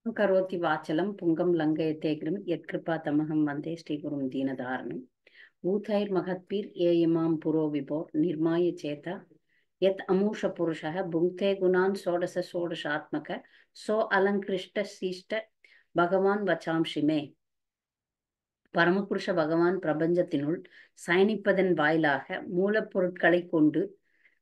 करोति वाचलं पुंगं लङ्घयते गिरिं यत्कृपा तमहं वन्दे श्रीगुरुं दीनधारणम् ऊतैर्महद्भिर् ये इमां पुरो विभो निर्माय चेता यत् अमूष पुरुषः भुङ्क्ते गुणान् षोडश षोडशात्मक सो अलङ्कृष्ट शिष्ट भगवान् वचांसि मे பரமபுருஷ பகவான் பிரபஞ்சத்தினுள் சயனிப்பதன் வாயிலாக மூலப்பொருட்களை கொண்டு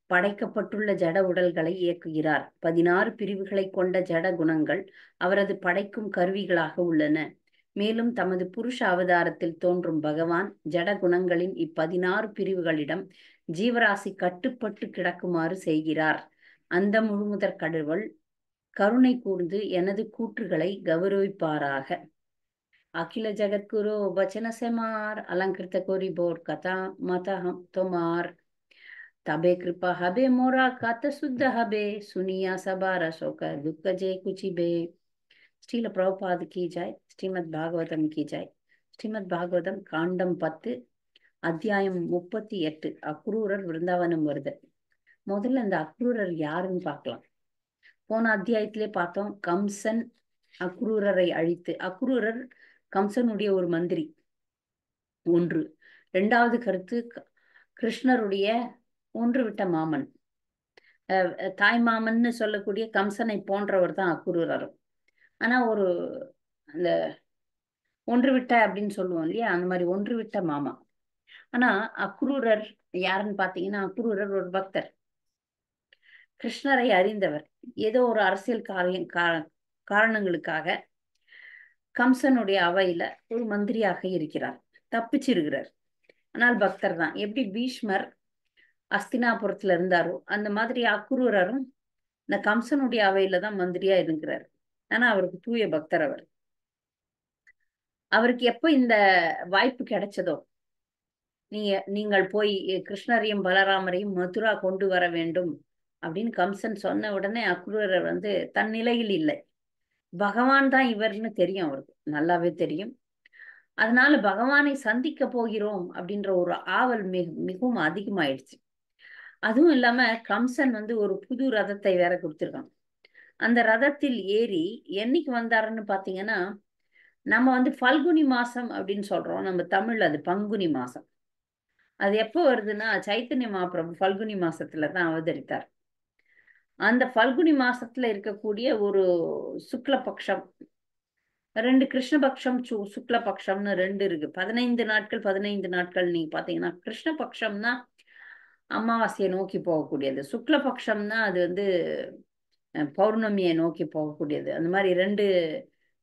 படைக்கப்பட்டுள்ள ஜட உடல்களை இயக்குகிறார். 16 பிரிவுகளை கொண்ட ஜட குணங்கள் அவரது படைக்கும் கருவிகளாக உள்ளன. மேலும் தமது புருஷ அவதாரத்தில் தோன்றும் பகவான் ஜட குணங்களின் 16 பிரிவுகளிடம் ஜீவராசி கட்டுப்பட்டு கிடக்குமாறு செய்கிறார். அந்த முழுமுதற் கடவுள் கருணை கூர்ந்து எனது கூற்றுகளை கௌரவிப்பாராக. अखिल जगद्गुरु वचन से मार अलंकृत कोरी बोर कथा माता हम तोमार तबे कृपा हबे मोरा कत शुद्ध हबे सुनिया सबार शोक दुख जे कुची बे. ஸ்ரீல பிரபுபாத் கி ஜாய். ஸ்ரீமத் பாகவதம் கி ஜாய். ஸ்ரீமத் பாகவதம் காண்டம் 10 அத்தியாயம் 38 அக்ரூரர் விருந்தாவனம் வருது. முதல்ல இந்த அக்ரூரர் யாருன்னு பார்க்கலாம். போன அத்தியாயத்திலே பார்த்தோம், கம்சன் அக்ரூரரை அழித்து, அக்ரூரர் கம்சனுடைய ஒரு மந்திரி ஒன்று. இரண்டாவது கருத்து, கிருஷ்ணருடைய ஒன்று விட்ட மாமன், தாய் மாமன்னு சொல்லக்கூடிய கம்சனை போன்றவர் தான் அக்ரூரரும். ஆனா ஒரு அந்த ஒன்று விட்ட அப்படின்னு சொல்லுவோம் இல்லையா, அந்த மாதிரி ஒன்று விட்ட மாமா. ஆனா அக்ரூரர் யாருன்னு பாத்தீங்கன்னா, அக்ரூரர் ஒரு பக்தர், கிருஷ்ணரை அறிந்தவர். ஏதோ ஒரு அரசியல் காரணங்களுக்காக கம்சனுடைய அவையில ஒரு மந்திரியாக இருக்கிறார், தப்பிச்சிருக்கிறார். ஆனால் பக்தர் தான். எப்படி பீஷ்மர் அஸ்தினாபுரத்துல இருந்தாரோ அந்த மாதிரி அக்ரூரரும் இந்த கம்சனுடைய அவையில தான் மந்திரியா இருக்கிறார். ஆனா அவருக்கு தூய பக்தர். அவருக்கு எப்ப இந்த வாய்ப்பு கிடைச்சதோ, நீங்கள் போய் கிருஷ்ணரையும் பலராமரையும் மதுரா கொண்டு வர வேண்டும் அப்படின்னு கம்சன் சொன்ன உடனே அக்ரூரர் தன் நிலையில் இல்லை. பகவான் தான் இவர்னு தெரியும், அவருக்கு நல்லாவே தெரியும். அதனால பகவானை சந்திக்க போகிறோம் அப்படின்ற ஒரு ஆவல் மிகவும் அதிகமாயிடுச்சு. அதுவும் இல்லாம கம்சன் ஒரு புது ரதத்தை வேற கொடுத்திருக்கான். அந்த ரதத்தில் ஏறி என்னைக்கு வந்தாருன்னு பாத்தீங்கன்னா, நம்ம பல்குனி மாசம் அப்படின்னு சொல்றோம், நம்ம தமிழ் அது பங்குனி மாசம். அது எப்போ வருதுன்னா, சைத்தன்ய மகாபிரபு பல்குனி மாசத்துலதான் அவதரித்தார். அந்த பல்குனி மாசத்துல இருக்கக்கூடிய ஒரு சுக்லபக்ஷம், 2 கிருஷ்ணபக்ஷம் சுக்லபக்ஷம்னு 2 இருக்கு. 15 நாட்கள் 15 நாட்கள் நீங்க பாத்தீங்கன்னா, கிருஷ்ணபக்ஷம்னா அமாவாசையை நோக்கி போகக்கூடியது, சுக்லபக்ஷம்னா அது பௌர்ணமியை நோக்கி போகக்கூடியது. அந்த மாதிரி 2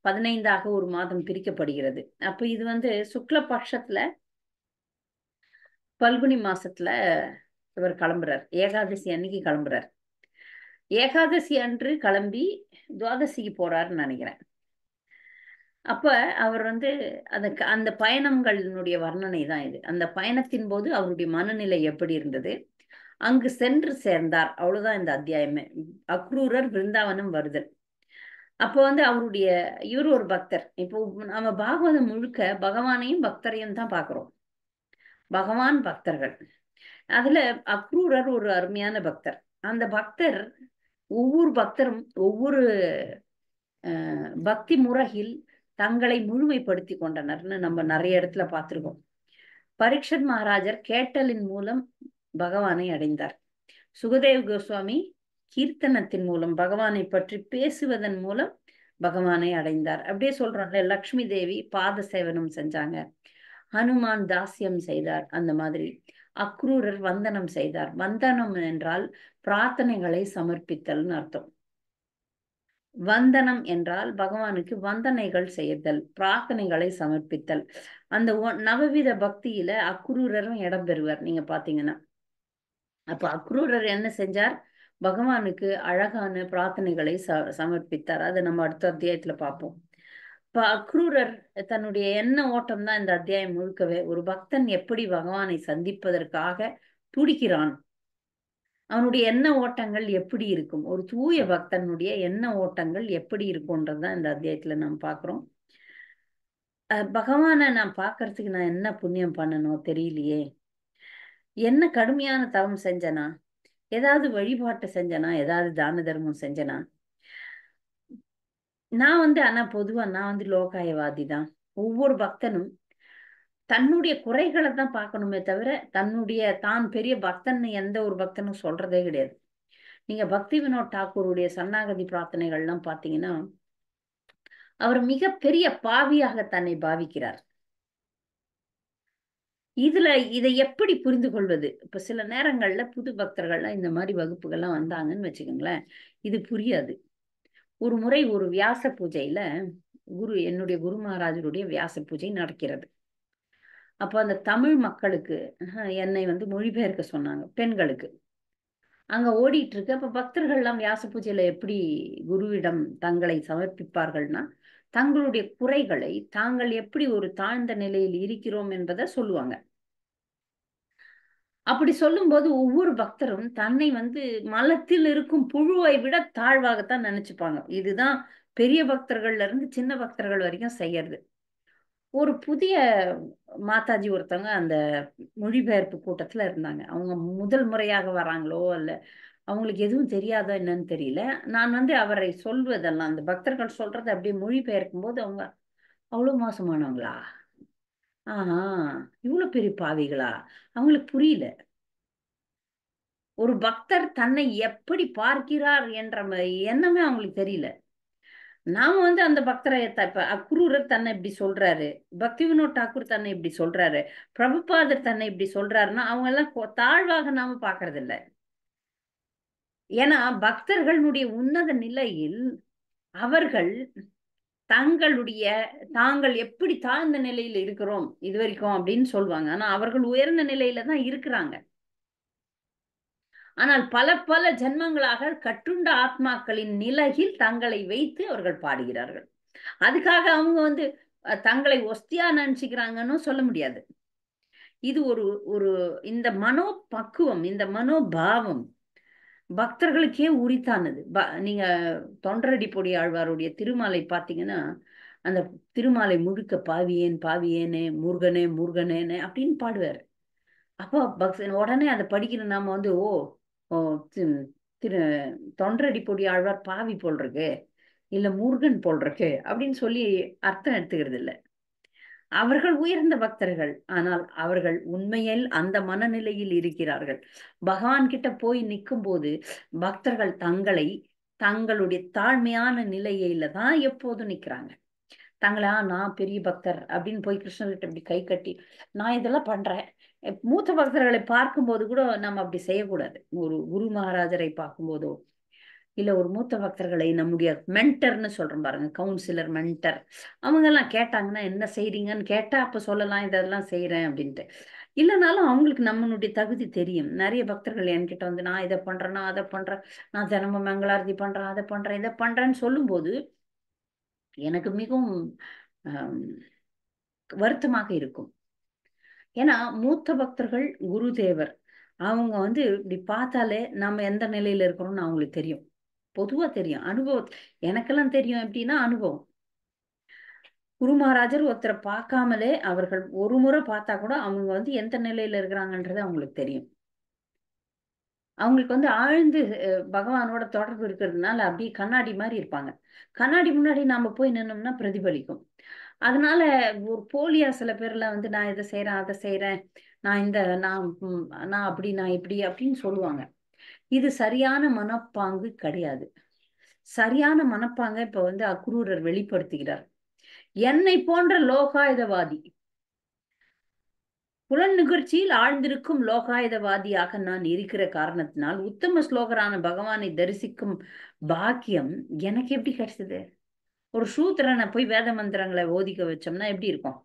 15ஆக ஒரு மாதம் பிரிக்கப்படுகிறது. அப்ப இது சுக்லபக்ஷத்துல பல்குனி மாசத்துல இவர் கிளம்புறார். ஏகாதசி அன்னைக்கு கிளம்புறார். ஏகாதசி அன்று கிளம்பி துவாதசிக்கு போறாருன்னு நினைக்கிறேன். அப்ப அவர் அந்த பயணங்களினுடைய வர்ணனை தான் இது. அந்த பயணத்தின் போது அவருடைய மனநிலை எப்படி இருந்தது, அங்கு சென்று சேர்ந்தார், அவ்வளவுதான் இந்த அத்தியாயமே. அக்ரூரர் விருந்தாவனம் வருதல். அப்போ அவருடைய இவர் ஒரு பக்தர். இப்போ நம்ம பாகவதம் முழுக்க பகவானையும் பக்தரையும் தான் பாக்குறோம். பகவான், பக்தர்கள். அதுல அக்ரூரர் ஒரு அருமையான பக்தர். அந்த பக்தர், ஒவ்வொரு பக்தரும் ஒவ்வொரு பக்தி முறையில் தங்களை முழுமைப்படுத்தி கொண்டனர்னு நம்ம நிறைய இடத்துல பார்த்திருக்கோம். பரீட்சத் மகாராஜர் கேட்டலின் மூலம் பகவானை அடைந்தார். சுகதேவ் கோஸ்வாமி கீர்த்தனத்தின் மூலம், பகவானை பற்றி பேசுவதன் மூலம் பகவானை அடைந்தார். அப்படியே சொல்றாங்க. லக்ஷ்மி தேவி பாத சேவனம் செஞ்சாங்க, ஹனுமான் தாசியம் செய்தார். அந்த மாதிரி அக்ரூரர் வந்தனம் செய்தார். வந்தனம் என்றால் பிரார்த்தனைகளை சமர்ப்பித்தல்னு அர்த்தம். வந்தனம் என்றால் பகவானுக்கு வந்தனைகள் செய்தல், பிரார்த்தனைகளை சமர்ப்பித்தல். அந்த நவவித பக்தியில அக்ரூரரும் இடம்பெறுவார் நீங்க பாத்தீங்கன்னா. அப்ப அக்ரூரர் என்ன செஞ்சார், பகவானுக்கு அழகான பிரார்த்தனைகளை சமர்ப்பித்தார். அதை நம்ம அடுத்த அத்தியாயத்துல பார்ப்போம். இப்ப அக்ரூரர் தன்னுடைய எண்ண ஓட்டம் தான் இந்த அத்தியாயம் முழுக்கவே. ஒரு பக்தன் எப்படி பகவானை சந்திப்பதற்காக துடிக்கிறான், அவனுடைய எண்ண ஓட்டங்கள் எப்படி இருக்கும், ஒரு தூய பக்தனுடைய எண்ண ஓட்டங்கள் எப்படி இருக்கும்ன்றதுதான் இந்த அத்தியாயத்துல நாம் பார்க்கிறோம். பகவானை நான் பார்க்கறதுக்கு நான் என்ன புண்ணியம் பண்ணணும் தெரியலையே, என்ன கடுமையான தவம் செஞ்சனா, ஏதாவது வழிபாட்டு செஞ்சனா, ஏதாவது தான தர்மம் செஞ்சனா, ஆனா பொதுவா நான் லோகாயவாதி தான். ஒவ்வொரு பக்தனும் தன்னுடைய குறைகளை தான் பார்க்கணுமே தவிர தான் பெரிய பக்தன் எந்த ஒரு பக்தனும் சொல்றதே கிடையாது. நீங்க பக்தி வினோத் தாக்கூருடைய சரணாகதி பிரார்த்தனைகள்லாம் பார்த்தீங்கன்னா, அவர் மிகப்பெரிய பாவியாக தன்னை பாவிக்கிறார். இதை எப்படி புரிந்து கொள்வது? இப்ப சில நேரங்கள்ல புது பக்தர்கள்லாம் இந்த மாதிரி வகுப்புகள்லாம் வந்தாங்கன்னு வச்சுக்கோங்களேன், இது புரியாது. ஒரு முறை ஒரு வியாச பூஜையில என்னுடைய குரு மகாராஜருடைய வியாச பூஜை நடக்கிறது. அப்ப அந்த தமிழ் மக்களுக்கு என்னை மொழிபெயர்க்க சொன்னாங்க, பெண்களுக்கு. அங்க ஓடிட்டு இருக்கு. அப்ப பக்தர்கள் எல்லாம் வியாச பூஜையில எப்படி குருவிடம் தங்களை சமர்ப்பிப்பார்கள்னா, தங்களுடைய குறைகளை தாங்கள் எப்படி ஒரு தாழ்ந்த நிலையில் இருக்கிறோம் என்பதை சொல்லுவாங்க. அப்படி சொல்லும்போது ஒவ்வொரு பக்தரும் தன்னை மலத்தில் இருக்கும் புழுவை விட தாழ்வாகத்தான் நினைச்சுப்பாங்க. இதுதான் பெரிய பக்தர்கள்ல இருந்து சின்ன பக்தர்கள் வரைக்கும் செய்யறது. ஒரு புதிய மாதாஜி ஒருத்தவங்க அந்த மொழிபெயர்ப்பு கூட்டத்துல இருந்தாங்க. அவங்க முதல் முறையாக வராங்களோ அல்ல அவங்களுக்கு எதுவும் தெரியாதோ என்னன்னு தெரியல. நான் அவரை சொல்வதெல்லாம் அந்த பக்தர்கள் சொல்றதை அப்படியே மொழிபெயர்க்கும் போது அவங்க அவ்வளவு மோசமானவங்களா, ஆஹா, இவ்வளவு பெரிய பாவிகளா, அவங்களுக்கு புரியல. ஒரு பக்தர் தன்னை எப்படி பார்க்கிறார் என்ற எண்ணமே அவங்களுக்கு தெரியல. நாம அந்த பக்தரை இப்ப அக்ரூரர் தன்னை இப்படி சொல்றாரு, பக்தி வினோத் தாக்கூர் தன்னை இப்படி சொல்றாரு, பிரபுபாதர் தன்னை இப்படி சொல்றாருன்னா அவங்க எல்லாம் தாழ்வாக நாம பாக்குறது இல்ல. ஏன்னா பக்தர்களுடைய உன்னத நிலையில் அவர்கள் தாங்கள் எப்படி தாழ்ந்த நிலையில இருக்கிறோம் இது வரைக்கும் அப்படின்னு சொல்லுவாங்க. ஆனா அவர்கள் உயர்ந்த நிலையில தான் இருக்கிறாங்க. ஆனால் பல பல ஜென்மங்களாக கட்டுண்ட ஆத்மாக்களின் நிலையில் தங்களை வைத்து அவர்கள் பாடுகிறார்கள். அதுக்காக அவங்க தங்களை ஒஸ்தியா நினைச்சுக்கிறாங்கன்னு சொல்ல முடியாது. இது ஒரு ஒரு இந்த மனோபக்குவம், இந்த மனோபாவம் பக்தர்களுக்கே உரித்தானது. நீங்க தொண்டரடி பொடி ஆழ்வாருடைய திருமாலை பார்த்தீங்கன்னா, அந்த திருமாலை முழுக்க பாவியேன் பாவியேனே முருகனே முருகனேனே அப்படின்னு பாடுவார். அப்போ உடனே அதை படிக்கிற நாம ஓ ஓ திரு தொண்டரடி பொடி ஆழ்வார் பாவி போல் இருக்கு, இல்ல முருகன் போல் இருக்கு அப்படின்னு சொல்லி அர்த்தம் எடுத்துக்கிறது இல்லை. அவர்கள் உயர்ந்த பக்தர்கள், ஆனால் அவர்கள் உண்மையில் அந்த மனநிலையில் இருக்கிறார்கள். பகவான் கிட்ட போய் நிற்கும் போது பக்தர்கள் தங்களுடைய தாழ்மையான நிலையில தான் எப்போதும் நிக்கிறாங்க. நான் பெரிய பக்தர் அப்படின்னு போய் கிருஷ்ணர்கிட்ட இப்படி கை கட்டி நான் இதெல்லாம் பண்றேன். மூத்த பக்தர்களை பார்க்கும்போது கூட நம்ம அப்படி செய்யக்கூடாது. ஒரு குரு மகாராஜரை பார்க்கும்போதோ இல்ல ஒரு மூத்த பக்தர்களை நம்முடைய மென்டர்னு சொல்றோம் பாருங்க, கவுன்சிலர் மென்டர், அவங்க எல்லாம் கேட்டாங்கன்னா என்ன செய்றீங்கன்னு கேட்டா அப்ப சொல்லலாம் இதெல்லாம் செய்யறேன் அப்படின்ட்டு. இல்லைனாலும் அவங்களுக்கு நம்மளுடைய தகுதி தெரியும். நிறைய பக்தர்கள் என்கிட்ட நான் இதை பண்றேன்னா அதை பண்றேன், நான் தினமும் மங்களாரதி பண்றேன், அதை பண்றேன், இதை பண்றேன்னு சொல்லும்போது எனக்கு மிகவும் வருத்தமாக இருக்கும். ஏன்னா மூத்த பக்தர்கள் குருதேவர் அவங்க இப்படி பார்த்தாலே நம்ம எந்த நிலையில இருக்கிறோம்னு அவங்களுக்கு தெரியும். பொதுவா தெரியும். அனுபவம் எனக்கெல்லாம் தெரியும். எப்படின்னா அனுபவம். குரு மகாராஜர் ஒருத்தரை பார்க்காமலே அவர்கள் ஒரு முறை பார்த்தா கூட அவங்க எந்த நிலையில இருக்கிறாங்கன்றது அவங்களுக்கு தெரியும். அவங்களுக்கு ஆழ்ந்து பகவானோட தொடர்பு இருக்கிறதுனால அப்படியே கண்ணாடி மாதிரி இருப்பாங்க. கண்ணாடி முன்னாடி நாம போய் நின்னோம்னா பிரதிபலிக்கும். அதனால ஒரு போலியா சில பேர்ல நான் இதை செய்யறேன் அதை செய்யறேன், நான் அப்படி நான் இப்படி அப்படின்னு சொல்லுவாங்க. இது சரியான மனப்பாங்கு கிடையாது. சரியான மனப்பாங்க இப்ப அக்ரூரர் வெளிப்படுத்துகிறார். என்னை போன்ற லோகாயுதவாதி, புலன் நிகழ்ச்சியில் ஆழ்ந்திருக்கும் லோகாயுதவாதியாக நான் இருக்கிற காரணத்தினால் உத்தம ஸ்லோகரான பகவானை தரிசிக்கும் பாக்கியம் எனக்கு எப்படி கிடைச்சது? ஒரு சூத்திரனை போய் வேத மந்திரங்களை ஓதிக்க வச்சோம்னா எப்படி இருக்கும்?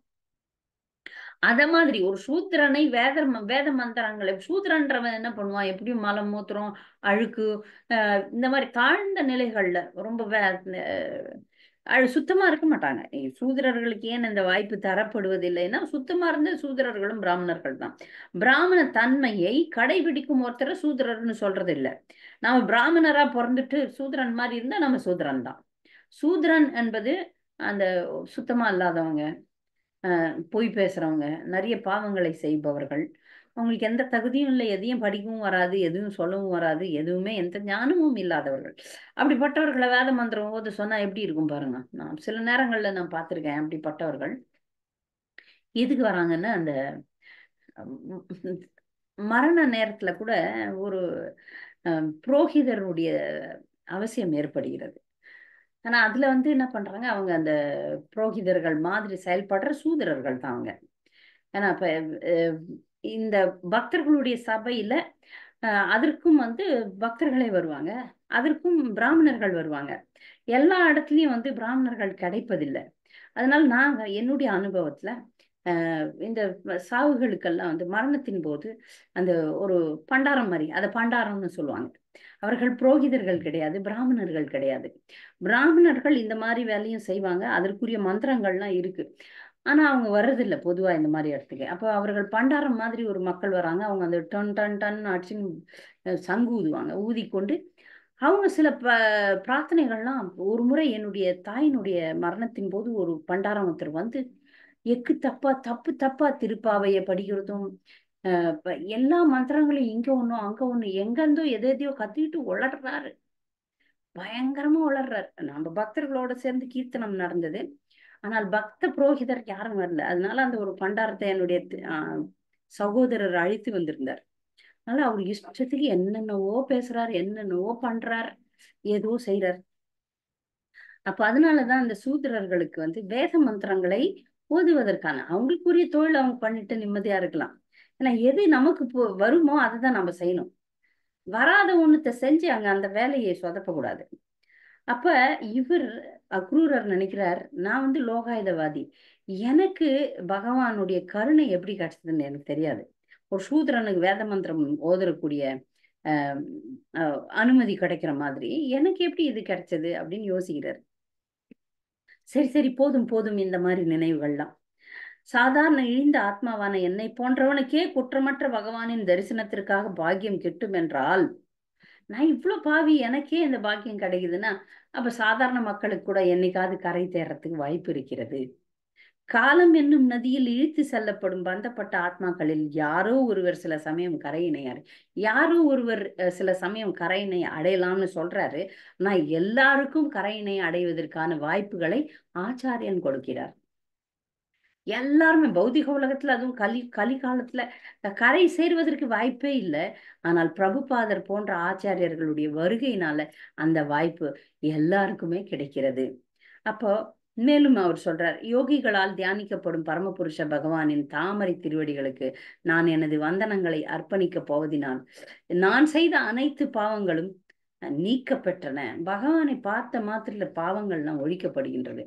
அத மாதிரி ஒரு சூத்திரனை வேத மந்திரங்களை சூத்திரன்றவன் என்ன பண்ணுவான்? எப்படியும் மலம் மூத்திரம் அழுக்கு இந்த மாதிரி தாழ்ந்த நிலைகள்ல ரொம்ப சுத்தமா இருக்க மாட்டாங்க. சூத்திரர்களுக்கு ஏன் இந்த வாய்ப்பு தரப்படுவதில்லைன்னா சுத்தமா இருந்த சூத்திரர்களும் பிராமணர்கள் தான். பிராமண தன்மையை கடைபிடிக்கும் ஒருத்தரை சூத்திரர்னு சொல்றது இல்லை. நாம பிராமணரா பிறந்துட்டு சூத்திரன் மாதிரி இருந்தா நம்ம சூத்திரன் தான். சூத்திரன் என்பது அந்த சுத்தமா இல்லாதவங்க, பொய் பேசுறவங்க, நிறைய பாவங்களை செய்பவர்கள், அவங்களுக்கு எந்த தகுதியும் இல்லை, எதையும் படிக்கவும் வராது, எதுவும் சொல்லவும் வராது, எதுவுமே எந்த ஞானமும் இல்லாதவர்கள். அப்படிப்பட்டவர்களை வேத மந்திரம் ஓத சொன்னா எப்படி இருக்கும் பாருங்க. நான் சில நேரங்கள்ல நான் பார்த்திருக்கேன் அப்படிப்பட்டவர்கள். எதுக்கு வராங்கன்னா அந்த மரண நேரத்துல கூட ஒரு புரோகிதருடைய அவசியம் ஏற்படுகிறது. ஆனா அதுல வந்து என்ன பண்றாங்க, அவங்க அந்த புரோகிதர்கள் மாதிரி செயல்படுற சூதரர்கள் தான் அவங்க. ஏன்னா இப்ப அஹ், இந்த பக்தர்களுடைய சபையில அதற்கும் வந்து பக்தர்களே வருவாங்க, அதற்கும் பிராமணர்கள் வருவாங்க. எல்லா இடத்துலயும் வந்து பிராமணர்கள் கிடைப்பதில்லை. அதனால நாங்க என்னுடைய அனுபவத்துல இந்த சாவுகளுக்கெல்லாம் வந்து மரணத்தின் போது அந்த ஒரு பண்டாரம் மாதிரி, அதை பண்டாரம்னு சொல்லுவாங்க. அவர்கள் புரோகிதர்கள் கிடையாது, பிராமணர்கள் கிடையாது. பிராமணர்கள் இந்த மாதிரி வேலையும் செய்வாங்க, அதற்குரிய மந்திரங்கள்லாம் இருக்கு. ஆனா அவங்க வர்றதில்லை பொதுவா இந்த மாதிரி இடத்துக்கு. அப்போ அவர்கள் பண்டாரம் மாதிரி ஒரு மக்கள் வராங்க, அவங்க அந்த டன் டன் டன் அடிச்சுன்னு சங்கு ஊதுவாங்க, ஊதிக்கொண்டு அவங்க சில பிரார்த்தனைகள்லாம். ஒரு முறை என்னுடைய தாயினுடைய மரணத்தின் போது ஒரு பண்டாரம் ஒருத்தர் வந்து எக்கு தப்பா தப்பு தப்பா திருப்பாவைய படிக்கிறதும் எல்லா மந்திரங்களையும் இங்க ஒண்ணும் அங்க ஒண்ணு எங்கிருந்தோ எதையோ கத்திட்டு உளர்றாரு, பயங்கரமா உளர்றாரு. நம்ம பக்தர்களோட சேர்ந்து கீர்த்தனம் நடந்தது, ஆனால் பக்த புரோகிதர் யாரும் வரல. அதனால அந்த ஒரு பண்டாரத்தை என்னுடைய சகோதரர் அழைத்து வந்திருந்தார். அதனால அவர் இஷ்டத்துக்கு என்னென்னவோ பேசுறாரு, என்னென்னவோ பண்றார், ஏதோ செய்யறார். அப்ப அதனாலதான் அந்த சூத்திரர்களுக்கு வந்து வேத மந்திரங்களை ஓதுவதற்கான அவங்களுக்குரிய தொழில் அவங்க பண்ணிட்டு நிம்மதியா இருக்கலாம். ஏன்னா எது நமக்கு வருமோ அதை தான் நம்ம செய்யணும். வராத ஒண்ணுத்த செஞ்சு அங்க அந்த வேலையை சொதப்பக்கூடாது. அப்ப இவர் அக்ரூரர் நினைக்கிறார், நான் வந்து லோகாயுதவாதி, எனக்கு பகவானுடைய கருணை எப்படி கிடைச்சதுன்னு எனக்கு தெரியாது. ஒரு சூத்திரனுக்கு வேத மந்திரம் ஓதரக்கூடிய அஹ் அனுமதி கிடைக்கிற மாதிரி எனக்கு எப்படி இது கிடைச்சது அப்படின்னு யோசிக்கிறார். சரி சரி, போதும் போதும் இந்த மாதிரி நினைவுகள்லாம். சாதாரண இழிந்த ஆத்மாவான என்னை போன்றவனுக்கே குற்றமற்ற பகவானின் தரிசனத்திற்காக பாக்கியம் கிட்டும் என்றால், நான் இவ்வளவு பாவி, எனக்கே இந்த பாக்கியம் கிடைக்குதுன்னா அப்ப சாதாரண மக்களுக்கு கூட என்னைக்காவது கரை தேர்றதுக்கு வாய்ப்பு இருக்கிறது. காலம் என்னும் நதியில் இழுத்து செல்லப்படும் பந்தப்பட்ட ஆத்மாக்களில் யாரோ ஒருவர் சில சமயம் கரையினை யாரோ ஒருவர் சில சமயம் கரையினை அடையலாம்னு சொல்றாரு. ஆனா எல்லாருக்கும் கரையினை அடைவதற்கான வாய்ப்புகளை ஆச்சாரியன் கொடுக்கிறார். எல்லாருமே பௌதிக உலகத்துல, அதுவும் கலிகாலத்துல கரை சேர்வதற்கு வாய்ப்பே இல்லை. ஆனால் பிரபுபாதர் போன்ற ஆச்சாரியர்களுடைய வருகையினால அந்த வாய்ப்பு எல்லாருக்குமே கிடைக்கிறது. அப்போ மேலும் அவர் சொல்றார், யோகிகளால் தியானிக்கப்படும் பரமபுருஷ பகவானின் தாமரை திருவடிகளுக்கு நான் எனது வந்தனங்களை அர்ப்பணிக்க போவதினால் நான் செய்த அனைத்து பாவங்களும் நீக்க பெற்றன. பகவானை பார்த்த மாத்திர பாவங்கள்லாம் ஒழிக்கப்படுகின்றது.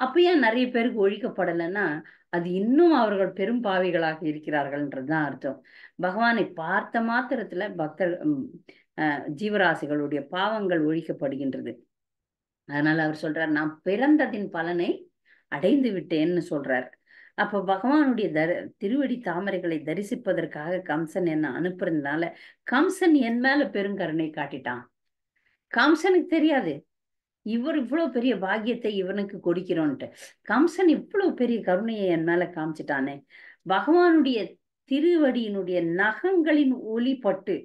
அப்ப ஏன் நிறைய பேருக்கு ஒழிக்கப்படலைன்னா, அது இன்னும் அவர்கள் பெரும் பாவிகளாக இருக்கிறார்கள்ன்றதுதான் அர்த்தம். பகவானை பார்த்த மாத்திரத்துல பக்தர் ஜீவராசிகளுடைய பாவங்கள் ஒழிக்கப்படுகின்றது. அதனால அவர் சொல்றார், நான் பிறந்ததின் பலனை அடைந்து விட்டேன்னு சொல்றார். அப்ப பகவானுடைய திருவடி தாமரைகளை தரிசிப்பதற்காக கம்சன் என்ன அனுப்புறதுனால கம்சன் என் மேல பெருங்கருணை காட்டிட்டான். கம்சனுக்கு தெரியாது இவர் இவ்வளவு பெரிய பாக்கியத்தை இவனுக்கு கொடுக்கிறோன்ட்டு. கம்சன் இவ்வளவு பெரிய கருணையை என் மேல காமிச்சிட்டானே. பகவானுடைய திருவடியினுடைய நகங்களின் ஒளிப்பட்டு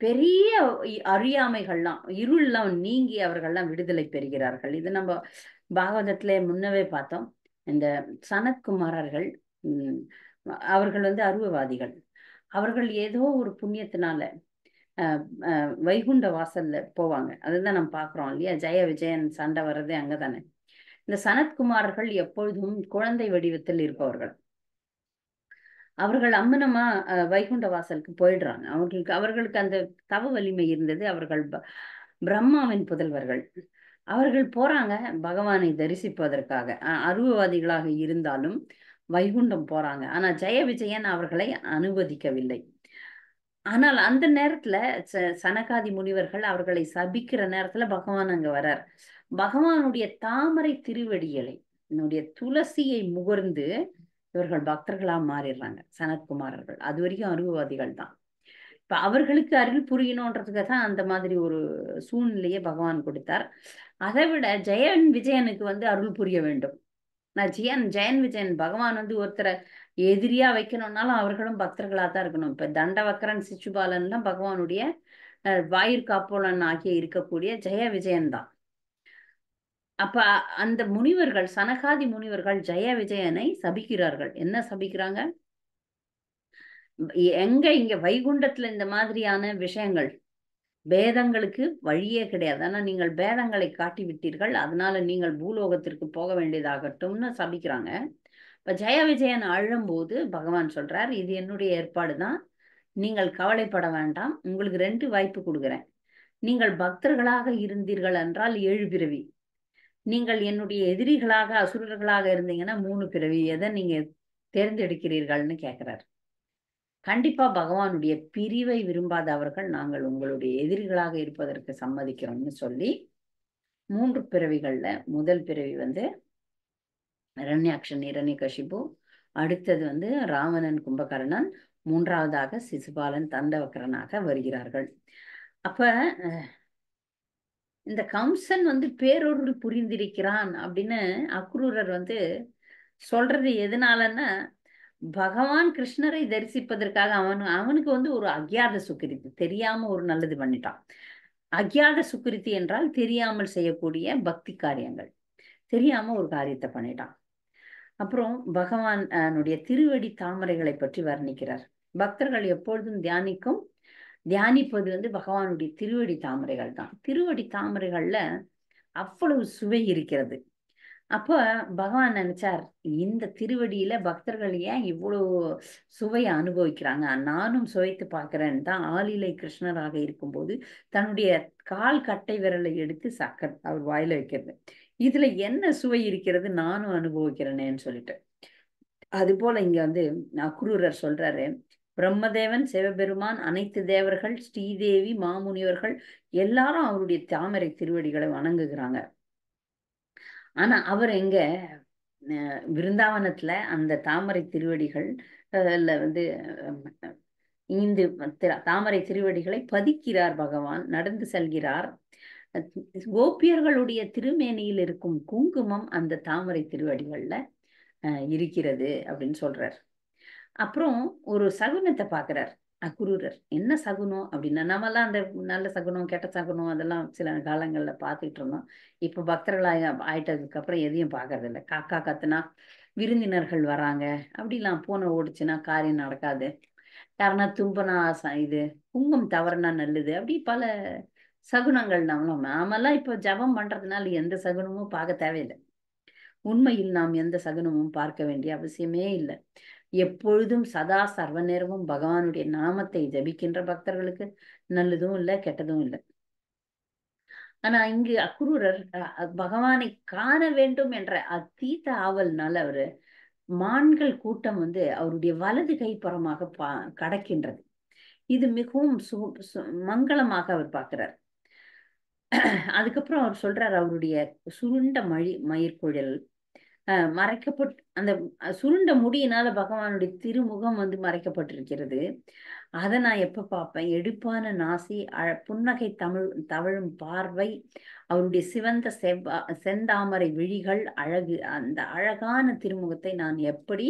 பெரிய அறியாமைகள்லாம், இருள்லாம் நீங்கி அவர்கள்லாம் விடுதலை பெறுகிறார்கள். இது நம்ம பாகவதத்துல முன்னவே பார்த்தோம். இந்த சனத்குமாரர்கள் அவர்கள் வந்து அருவவாதிகள். அவர்கள் ஏதோ ஒரு புண்ணியத்தினால வைகுண்ட வாசல்ல போவாங்க. அதுதான் நம்ம பாக்குறோம் இல்லையா, ஜெய விஜயன் சண்டை வர்றதே அங்கதானே. இந்த சனத்குமாரர்கள் எப்பொழுதும் குழந்தை வடிவத்தில் இருப்பவர்கள். அவர்கள் அம்மனமா வைகுண்ட வாசலுக்கு போயிடுறாங்க. அவர்களுக்கு அந்த தவ வலிமை இருந்தது. அவர்கள் பிரம்மாவின் புதல்வர்கள். அவர்கள் போறாங்க பகவானை தரிசிப்பதற்காக. அருவவாதிகளாக இருந்தாலும் வைகுண்டம் போறாங்க. ஆனா ஜெய விஜயன் அவர்களை அனுமதிக்கவில்லை. ஆனால் அந்த நேரத்துல சனகாதி முனிவர்கள் அவர்களை சபிக்கிற நேரத்துல பகவான் அங்க வர்றார். பகவானுடைய தாமரை திருவடிகளை என்னுடைய துளசியை முகர்ந்து இவர்கள் பக்தர்களா மாறிடுறாங்க சனத்குமாரர்கள். அது வரைக்கும் அருவவாதிகள் தான். இப்ப அவர்களுக்கு அருள் புரியணுன்றதுக்காக தான் அந்த மாதிரி ஒரு சூழ்நிலையை பகவான் கொடுத்தார். அதை விட ஜெயன் விஜயனுக்கு வந்து அருள் புரிய வேண்டும். நான் ஜெயன் விஜயன் பகவான் வந்து ஒருத்தரை எதிரியா வைக்கணும்னாலும் அவர்களும் பக்தர்களா தான் இருக்கணும். இப்ப தண்டவக்கரன் சிச்சுபாலன்லாம் பகவானுடைய வாயிற்காப்போலன் ஆகிய இருக்கக்கூடிய ஜெய விஜயன் தான். அப்ப அந்த முனிவர்கள், சனகாதி முனிவர்கள் ஜெய விஜயனை சபிக்கிறார்கள். என்ன சபிக்கிறாங்க? எங்க இங்க வைகுண்டத்துல இந்த மாதிரியான விஷயங்கள், பேதங்களுக்கு வழியே கிடையாது. ஆனா நீங்கள் பேதங்களை காட்டி விட்டீர்கள், அதனால நீங்கள் பூலோகத்திற்கு போக வேண்டியதாகட்டும்னு சபிக்கிறாங்க. இப்ப ஜெய விஜயன் அழும்போது பகவான் சொல்றார், இது என்னுடைய ஏற்பாடு தான், நீங்கள் கவலைப்பட வேண்டாம், உங்களுக்கு 2 வாய்ப்பு கொடுக்குறேன். நீங்கள் பக்தர்களாக இருந்தீர்கள் என்றால் 7 பிறவி, நீங்கள் என்னுடைய எதிரிகளாக அசுரர்களாக இருந்தீங்கன்னா 3 பிறவி, எதை நீங்க தேர்ந்தெடுக்கிறீர்கள்னு கேட்கிறார். கண்டிப்பா பகவானுடைய பிரிவை விரும்பாத அவர்கள், நாங்கள் உங்களுடைய எதிரிகளாக இருப்பதற்கு சம்மதிக்கிறோம்னு சொல்லி 3 பிறவிகள்ல முதல் பிறவி வந்து இரண்யாக்ஷன் இரண்யகசிபு, அடுத்தது வந்து ராவணன் கும்பகர்ணன், மூன்றாவதாக சிசுபாலன் தண்டவக்கரனாக வருகிறார்கள். அப்ப இந்த கம்சன் வந்து பேரொருள் புரிந்திருக்கிறான் அப்படின்னு அக்ரூரர் வந்து சொல்றது எதனாலன்னா, பகவான் கிருஷ்ணரை தரிசிப்பதற்காக அவனுக்கு வந்து ஒரு அக்ஞாத சுக்கிரித்தி, தெரியாம ஒரு நல்லது பண்ணிட்டான். அக்ஞாத சுக்கிரித்தி என்றால் தெரியாமல் செய்யக்கூடிய பக்தி காரியங்கள், தெரியாம ஒரு காரியத்தை பண்ணிட்டான். அப்புறம் பகவானுடைய திருவடி தாமரைகளை பற்றி வர்ணிக்கிறார். பக்தர்கள் எப்பொழுதும் தியானிப்பது வந்து பகவானுடைய திருவடி தாமரைகள் தான். திருவடி தாமரைகள்ல அவ்வளவு சுவை இருக்கிறது. அப்ப பகவான் நினைச்சார், இந்த திருவடியில பக்தர்கள் ஏன் இவ்வளவு சுவையை அனுபவிக்கிறாங்க, நானும் சுவைத்து பார்க்கிறேன் தான் ஆளிலை கிருஷ்ணராக இருக்கும்போது தன்னுடைய கால் கட்டை விரலை எடுத்து அவர் வாயில வைக்கிறது. இதுல என்ன சுவை இருக்கிறது, நானும் அனுபவிக்கிறேனேன்னு சொல்லிட்டு. அது போல இங்க வந்து அக்ரூரர் சொல்றாரு, பிரம்மதேவன், சிவபெருமான், அனைத்து தேவர்கள், ஸ்ரீதேவி, மாமுனிவர்கள் எல்லாரும் அவருடைய தாமரை திருவடிகளை வணங்குகிறாங்க. ஆனா அவர் எங்க விருந்தாவனத்துல அந்த தாமரை திருவடிகள் வந்து இந்த தாமரை திருவடிகளை பதிக்கிறார். பகவான் நடந்து செல்கிறார். கோபியர்களுடைய திருமேனியில் இருக்கும் குங்குமம் அந்த தாமரை திருவடிகள்ல இருக்கிறது அப்படின்னு சொல்றார். அப்புறம் ஒரு சகுனத்தை பாக்குறார் அக்ரூரர். என்ன சகுனம் அப்படின்னா, நம்மெல்லாம் அந்த நல்ல சகுனம் கெட்ட சகுனம் அதெல்லாம் சில காலங்கள்ல பார்த்துட்டு இருந்தோம். இப்ப பக்தர்களாக ஆயிட்டதுக்கு அப்புறம் எதையும் பார்க்கறது இல்லை. காக்கா கத்துனா விருந்தினர்கள் வராங்க, அப்படிலாம் பூனை ஓடிச்சுன்னா காரியம் நடக்காது, யாருன்னா தும்பனா இது குங்குமம் தவறுனா நல்லது, அப்படி பல சகுனங்கள் நாமெல்லாம் இப்ப ஜபம் பண்றதுனால எந்த சகுனமும் பார்க்க தேவையில்லை. உண்மையில் நாம் எந்த சகுனமும் பார்க்க வேண்டிய அவசியமே இல்லை. எப்பொழுதும் சதா சர்வ நேரமும் பகவானுடைய நாமத்தை ஜபிக்கின்ற பக்தர்களுக்கு நல்லதும் இல்லை கெட்டதும் இல்லை. ஆனா இங்கு அக்ரூரர் பகவானை காண வேண்டும் என்ற அதீத ஆவல்னால அவரு மான்கள் கூட்டம் வந்து அவருடைய வலது கைப்புறமாக கடக்கின்றது. இது மிகவும் மங்களமாக அவர் பார்க்கிறார். அதுக்கப்புறம் அவர் சொல்றார், அவருடைய சுருண்ட மயிர்குழல் மறைக்கப்பட்டு, அந்த சுருண்ட முடியினால பகவானுடைய திருமுகம் வந்து மறைக்கப்பட்டிருக்கிறது. அதை நான் எப்ப பார்ப்பேன், எடுப்பான நாசி, புன்னகை தவழும் பார்வை, அவருடைய சிவந்த செந்தாமரை விழிகள், அழகு, அந்த அழகான திருமுகத்தை நான் எப்படி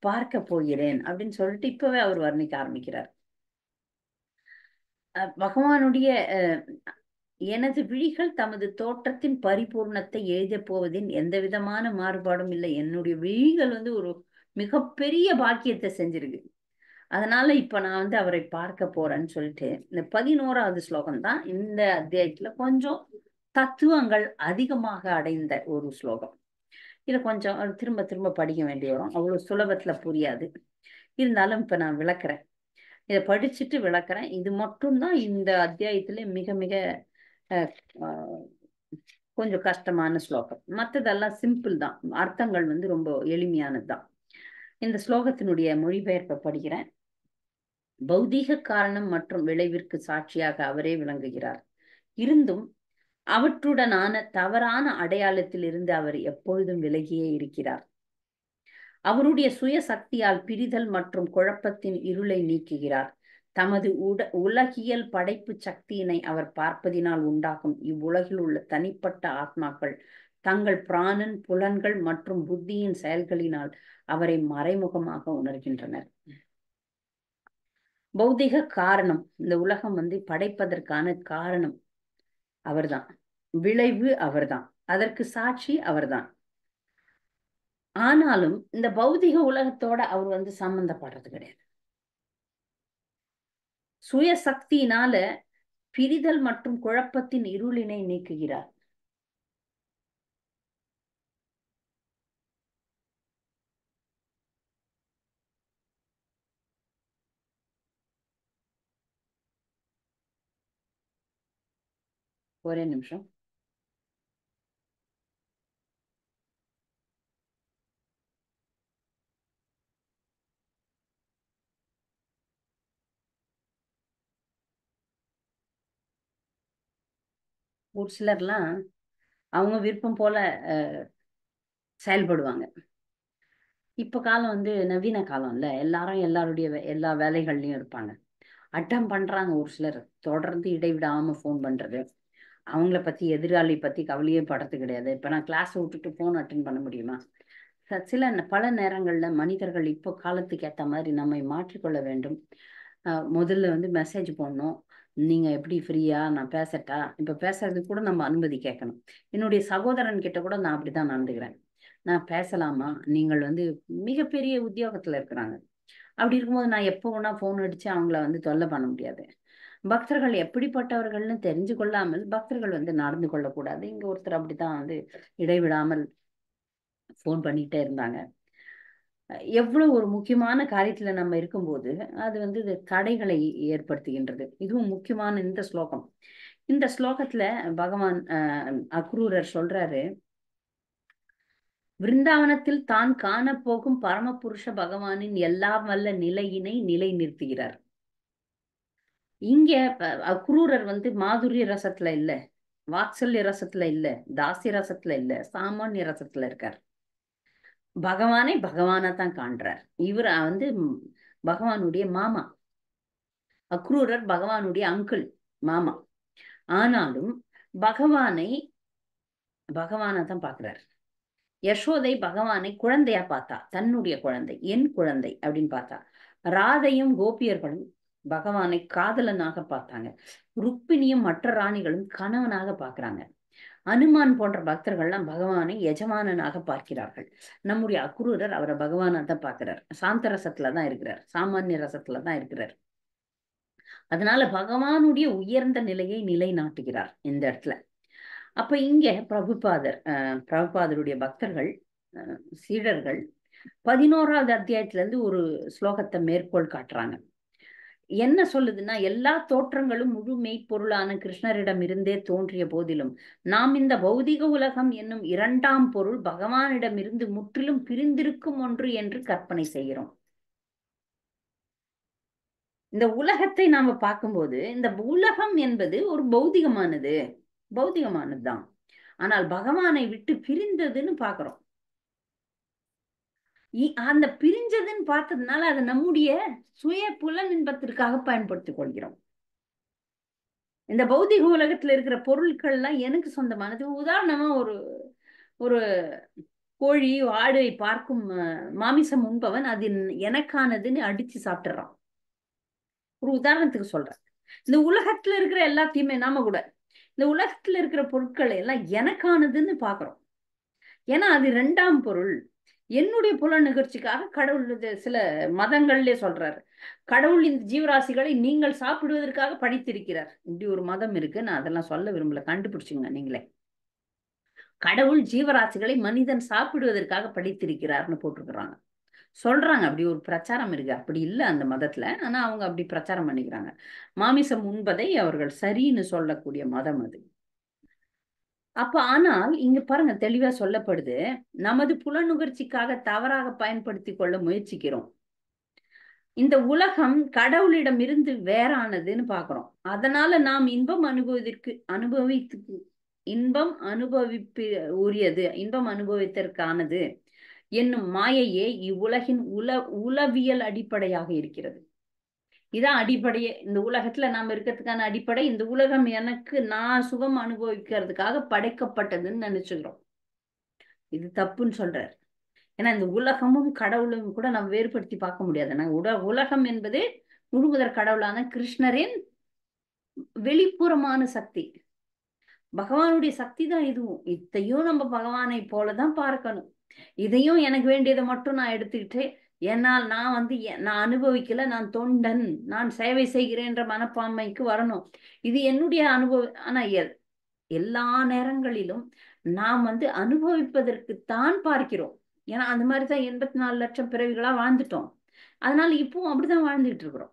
பார்க்க போகிறேன் அப்படின்னு சொல்லிட்டு இப்பவே அவர் வர்ணிக்க ஆரம்பிக்கிறார். பகவானுடைய எனது விழிகள் தமது தோற்றத்தின் பரிபூர்ணத்தை எழுதப் போவதின் எந்த விதமான மாறுபாடும் இல்லை. என்னுடைய விழிகள் வந்து ஒரு மிகப்பெரிய பாக்கியத்தை செஞ்சிருக்கு, அதனால இப்ப நான் வந்து அவரை பார்க்க போறேன்னு சொல்லிட்டு இந்த 11வது ஸ்லோகம் தான் இந்த அத்தியாயத்துல கொஞ்சம் தத்துவங்கள் அதிகமாக அடைந்த ஒரு ஸ்லோகம். இதை கொஞ்சம் திரும்ப திரும்ப படிக்க வேண்டி வரும், அவ்வளவு சுலபத்துல புரியாது. இருந்தாலும் இப்ப நான் விளக்குறேன், இதை படிச்சுட்டு விளக்குறேன். இது மட்டும்தான் இந்த அத்தியாயத்துல மிக மிக கொஞ்சம் கஷ்டமான ஸ்லோகம். மற்றதெல்லாம் சிம்பிள் தான், அர்த்தங்கள் வந்து ரொம்ப எளிமையானது தான். இந்த ஸ்லோகத்தினுடைய மொழிபெயர்ப்பை படிக்கிறேன். பௌதீக காரணம் மற்றும் விளைவிற்கு சாட்சியாக அவரே விளங்குகிறார். இருந்தும் அவற்றுடனான தவறான அடையாளத்தில் இருந்து அவர் எப்பொழுதும் விலகியே இருக்கிறார். அவருடைய சுய சக்தியால் பிரிதல் மற்றும் குழப்பத்தின் இருளை நீக்குகிறார். தமது உலகியல் படைப்பு சக்தியினை அவர் பார்ப்பதினால் உண்டாகும் இவ்வுலகில் உள்ள தனிப்பட்ட ஆத்மாக்கள் தங்கள் பிராணன், புலன்கள் மற்றும் புத்தியின் செயல்களினால் அவரை மறைமுகமாக உணர்கின்றனர். பௌதிக காரணம், இந்த உலகம் படைப்பதற்கான காரணம் அவர்தான், விளைவு அவர்தான், அதற்கு சாட்சி அவர்தான். ஆனாலும் இந்த பௌதிக உலகத்தோட அவர் சம்பந்தப்படுறது கிடையாது. சுய சக்தியினால பிரிதல் மற்றும் குழப்பத்தின் இருளினை நீக்குகிறார். ஒரே நிமிஷம். ஒரு சிலர்லாம் அவங்க விருப்பம் போல செயல்படுவாங்க. இப்ப காலம் நவீன காலம் இல்ல, எல்லாரும் எல்லாருடைய எல்லா வேலைகள்லயும் இருப்பாங்க. அட்டம் பண்றாங்க ஒரு சிலர், தொடர்ந்து இடைவிடாம போன் பண்றது. அவங்கள பத்தி, எதிராளி பத்தி கவலையே படுறது கிடையாது. இப்ப நான் கிளாஸ் விட்டுட்டு போன் அட்டன் பண்ண முடியுமா? பல நேரங்கள்ல மனிதர்கள் இப்போ காலத்துக்கு ஏத்த மாதிரி நம்மை மாற்றிக்கொள்ள வேண்டும். முதல்ல மெசேஜ் போடணும், நீங்க எப்படி ஃப்ரீயா, நான் பேசட்டா, இப்ப பேசுறதுக்கு கூட நம்ம அனுமதி கேட்கணும். என்னுடைய சகோதரன் கிட்ட கூட நான் அப்படிதான் நடந்துக்கிறேன். நான் பேசலாமா, நீங்கள் மிகப்பெரிய உத்தியோகத்துல இருக்கிறாங்க, அப்படி இருக்கும்போது நான் எப்போ வேணா போன் அடிச்சு அவங்கள தொல்லை பண்ண முடியாது. பக்தர்கள் எப்படிப்பட்டவர்கள்னு தெரிஞ்சு கொள்ளாமல் பக்தர்கள் நடந்து கொள்ளக்கூடாது. இங்க ஒருத்தர் அப்படித்தான் இடைவிடாமல் போன் பண்ணிட்டே இருந்தாங்க. எவ்வளவு ஒரு முக்கியமான காரியத்துல நம்ம இருக்கும்போது அது இது தடைகளை ஏற்படுத்துகின்றது. இதுவும் முக்கியமான இந்த ஸ்லோகம். இந்த ஸ்லோகத்துல பகவான் அக்ரூரர் சொல்றாரு, விருந்தாவனத்தில் தான் காணப்போகும் பரமபுருஷ பகவானின் எல்லாம் வல்ல நிலையினை நிலை நிறுத்துகிறார். இங்க அக்ரூரர் மாதுரிய ரசத்துல இல்ல, வாத்சல்ய ரசத்துல இல்ல, தாசிய ரசத்துல இல்ல, சாமானிய ரசத்துல இருக்கார். பகவானை பகவானத்தான் காண்றார். இவர் பகவானுடைய மாமா. அக்ரூரர் பகவானுடைய அங்கிள், மாமா. ஆனாலும் பகவானத்தான் பாக்குறார். யசோதை பகவானை குழந்தையா பார்த்தா, தன்னுடைய குழந்தை, என் குழந்தை அப்படின்னு பார்த்தா. ராதையும் கோபியர்களும் பகவானை காதலனாக பார்த்தாங்க. ருக்மிணியும் மற்ற ராணிகளும் கணவனாக பார்க்கிறாங்க. அனுமான் போன்ற பக்தர்கள்லாம் பகவானை எஜமானனாக பார்க்கிறார்கள். நம்முடைய அக்ரூரர் அவரை பகவானா தான் பார்க்கிறார். சாந்த ரசத்துலதான் இருக்கிறார், சாமானிய ரசத்துலதான் இருக்கிறார். அதனால பகவானுடைய உயர்ந்த நிலையை நிலைநாட்டுகிறார் இந்த இடத்துல. அப்ப இங்க பிரபுபாதருடைய பக்தர்கள், சீடர்கள் 11வது அத்தியாயத்துல இருந்து ஒரு ஸ்லோகத்தை மேற்கோள் காட்டுறாங்க. என்ன சொல்லுதுன்னா, எல்லா தோற்றங்களும் முழு மெய்ப்பொருளான கிருஷ்ணரிடம் இருந்தே தோன்றிய போதிலும் நாம் இந்த பௌதிக உலகம் என்னும் இரண்டாம் பொருள் பகவானிடம் இருந்து முற்றிலும் பிரிந்திருக்கும் ஒன்று என்று கற்பனை செய்கிறோம். இந்த உலகத்தை நாம பார்க்கும்போது இந்த உலகம் என்பது ஒரு பௌதிகமானதுதான். ஆனால் பகவானை விட்டு பிரிந்ததுன்னு பாக்குறோம். அந்த பிரிஞ்சதுன்னு பார்த்ததுனால அது நம்முடைய சுய புலன் இன்பத்திற்காக பயன்படுத்திக் கொள்கிறோம். இந்த பௌதிக உலகத்துல இருக்கிற பொருட்கள் எல்லாம் எனக்கு சொந்தமானது. உதாரணமா ஒரு கோழி, ஆடை பார்க்கும் மாமிசம் உண்பவன் அது எனக்கானதுன்னு அடிச்சு சாப்பிட்டுறான். ஒரு உதாரணத்துக்கு சொல்றேன். இந்த உலகத்துல இருக்கிற எல்லாத்தையுமே நாம கூட இந்த உலகத்துல இருக்கிற பொருட்களை எல்லாம் எனக்கானதுன்னு பாக்குறோம். ஏன்னா அது இரண்டாம் பொருள். என்னுடைய புல நிகழ்ச்சிக்காக கடவுள் சில மதங்கள்ல சொல்றாரு, கடவுள் இந்த ஜீவராசிகளை நீங்கள் சாப்பிடுவதற்காக படைத்திருக்கிறார். இப்படி ஒரு மதம் இருக்கு, நான் அதெல்லாம் சொல்ல விரும்பல, கண்டுபிடிச்சுங்க நீங்களே. கடவுள் ஜீவராசிகளை மனிதன் சாப்பிடுவதற்காக படைத்திருக்கிறார்னு போட்டிருக்கிறாங்க, சொல்றாங்க. அப்படி ஒரு பிரச்சாரம் இருக்கு. அப்படி இல்லை அந்த மதத்துல, ஆனா அவங்க அப்படி பிரச்சாரம் பண்ணிக்கிறாங்க. மாமிசம் உண்பதை அவர்கள் சரின்னு சொல்லக்கூடிய மதம் அது. அப்ப ஆனால் இங்க பாருங்க, தெளிவா சொல்லப்படுது, நமது புலனுகர்ச்சிக்காக தவறாக பயன்படுத்தி கொள்ள முயற்சிக்கிறோம். இந்த உலகம் கடவுளிடம் இருந்து வேறானதுன்னு பாக்குறோம். அதனால நாம் இன்பம் அனுபவிப்பதற்கானது என்னும் மாயையே இவ்வுலகின் உளவியல் அடிப்படையாக இருக்கிறது. இதான் அடிப்படையே. இந்த உலகத்துல நாம இருக்கிறதுக்கான அடிப்படை இந்த உலகம் எனக்கு நான் சுகம் அனுபவிக்கிறதுக்காக படைக்கப்பட்டதுன்னு நினைச்சுக்கிறோம். இது தப்புன்னு சொல்றாரு. ஏன்னா இந்த உலகமும் கடவுளும் கூட நம்ம வேறுபடுத்தி பார்க்க முடியாது. உலகம் என்பது முழுமுதற் கடவுளான கிருஷ்ணரின் வெளிப்புறமான சக்தி. பகவானுடைய சக்தி தான் இதுவும். இதையும் நம்ம பகவானை போலதான் பார்க்கணும். இதையும் எனக்கு வேண்டியதை மட்டும் நான் எடுத்துக்கிட்டு, என்னால் நான் அனுபவிக்கல, நான் தொண்டன், நான் சேவை செய்கிறேன்ற மனப்பான்மைக்கு வரணும். இது என்னுடைய அனுபவம். ஆனா எல்லா நேரங்களிலும் நாம் அனுபவிப்பதற்குத்தான் பார்க்கிறோம். ஏன்னா அந்த மாதிரிதான் 84 லட்சம் பிறவிகளா வாழ்ந்துட்டோம். அதனால இப்பவும் அப்படிதான் வாழ்ந்துட்டு இருக்கிறோம்.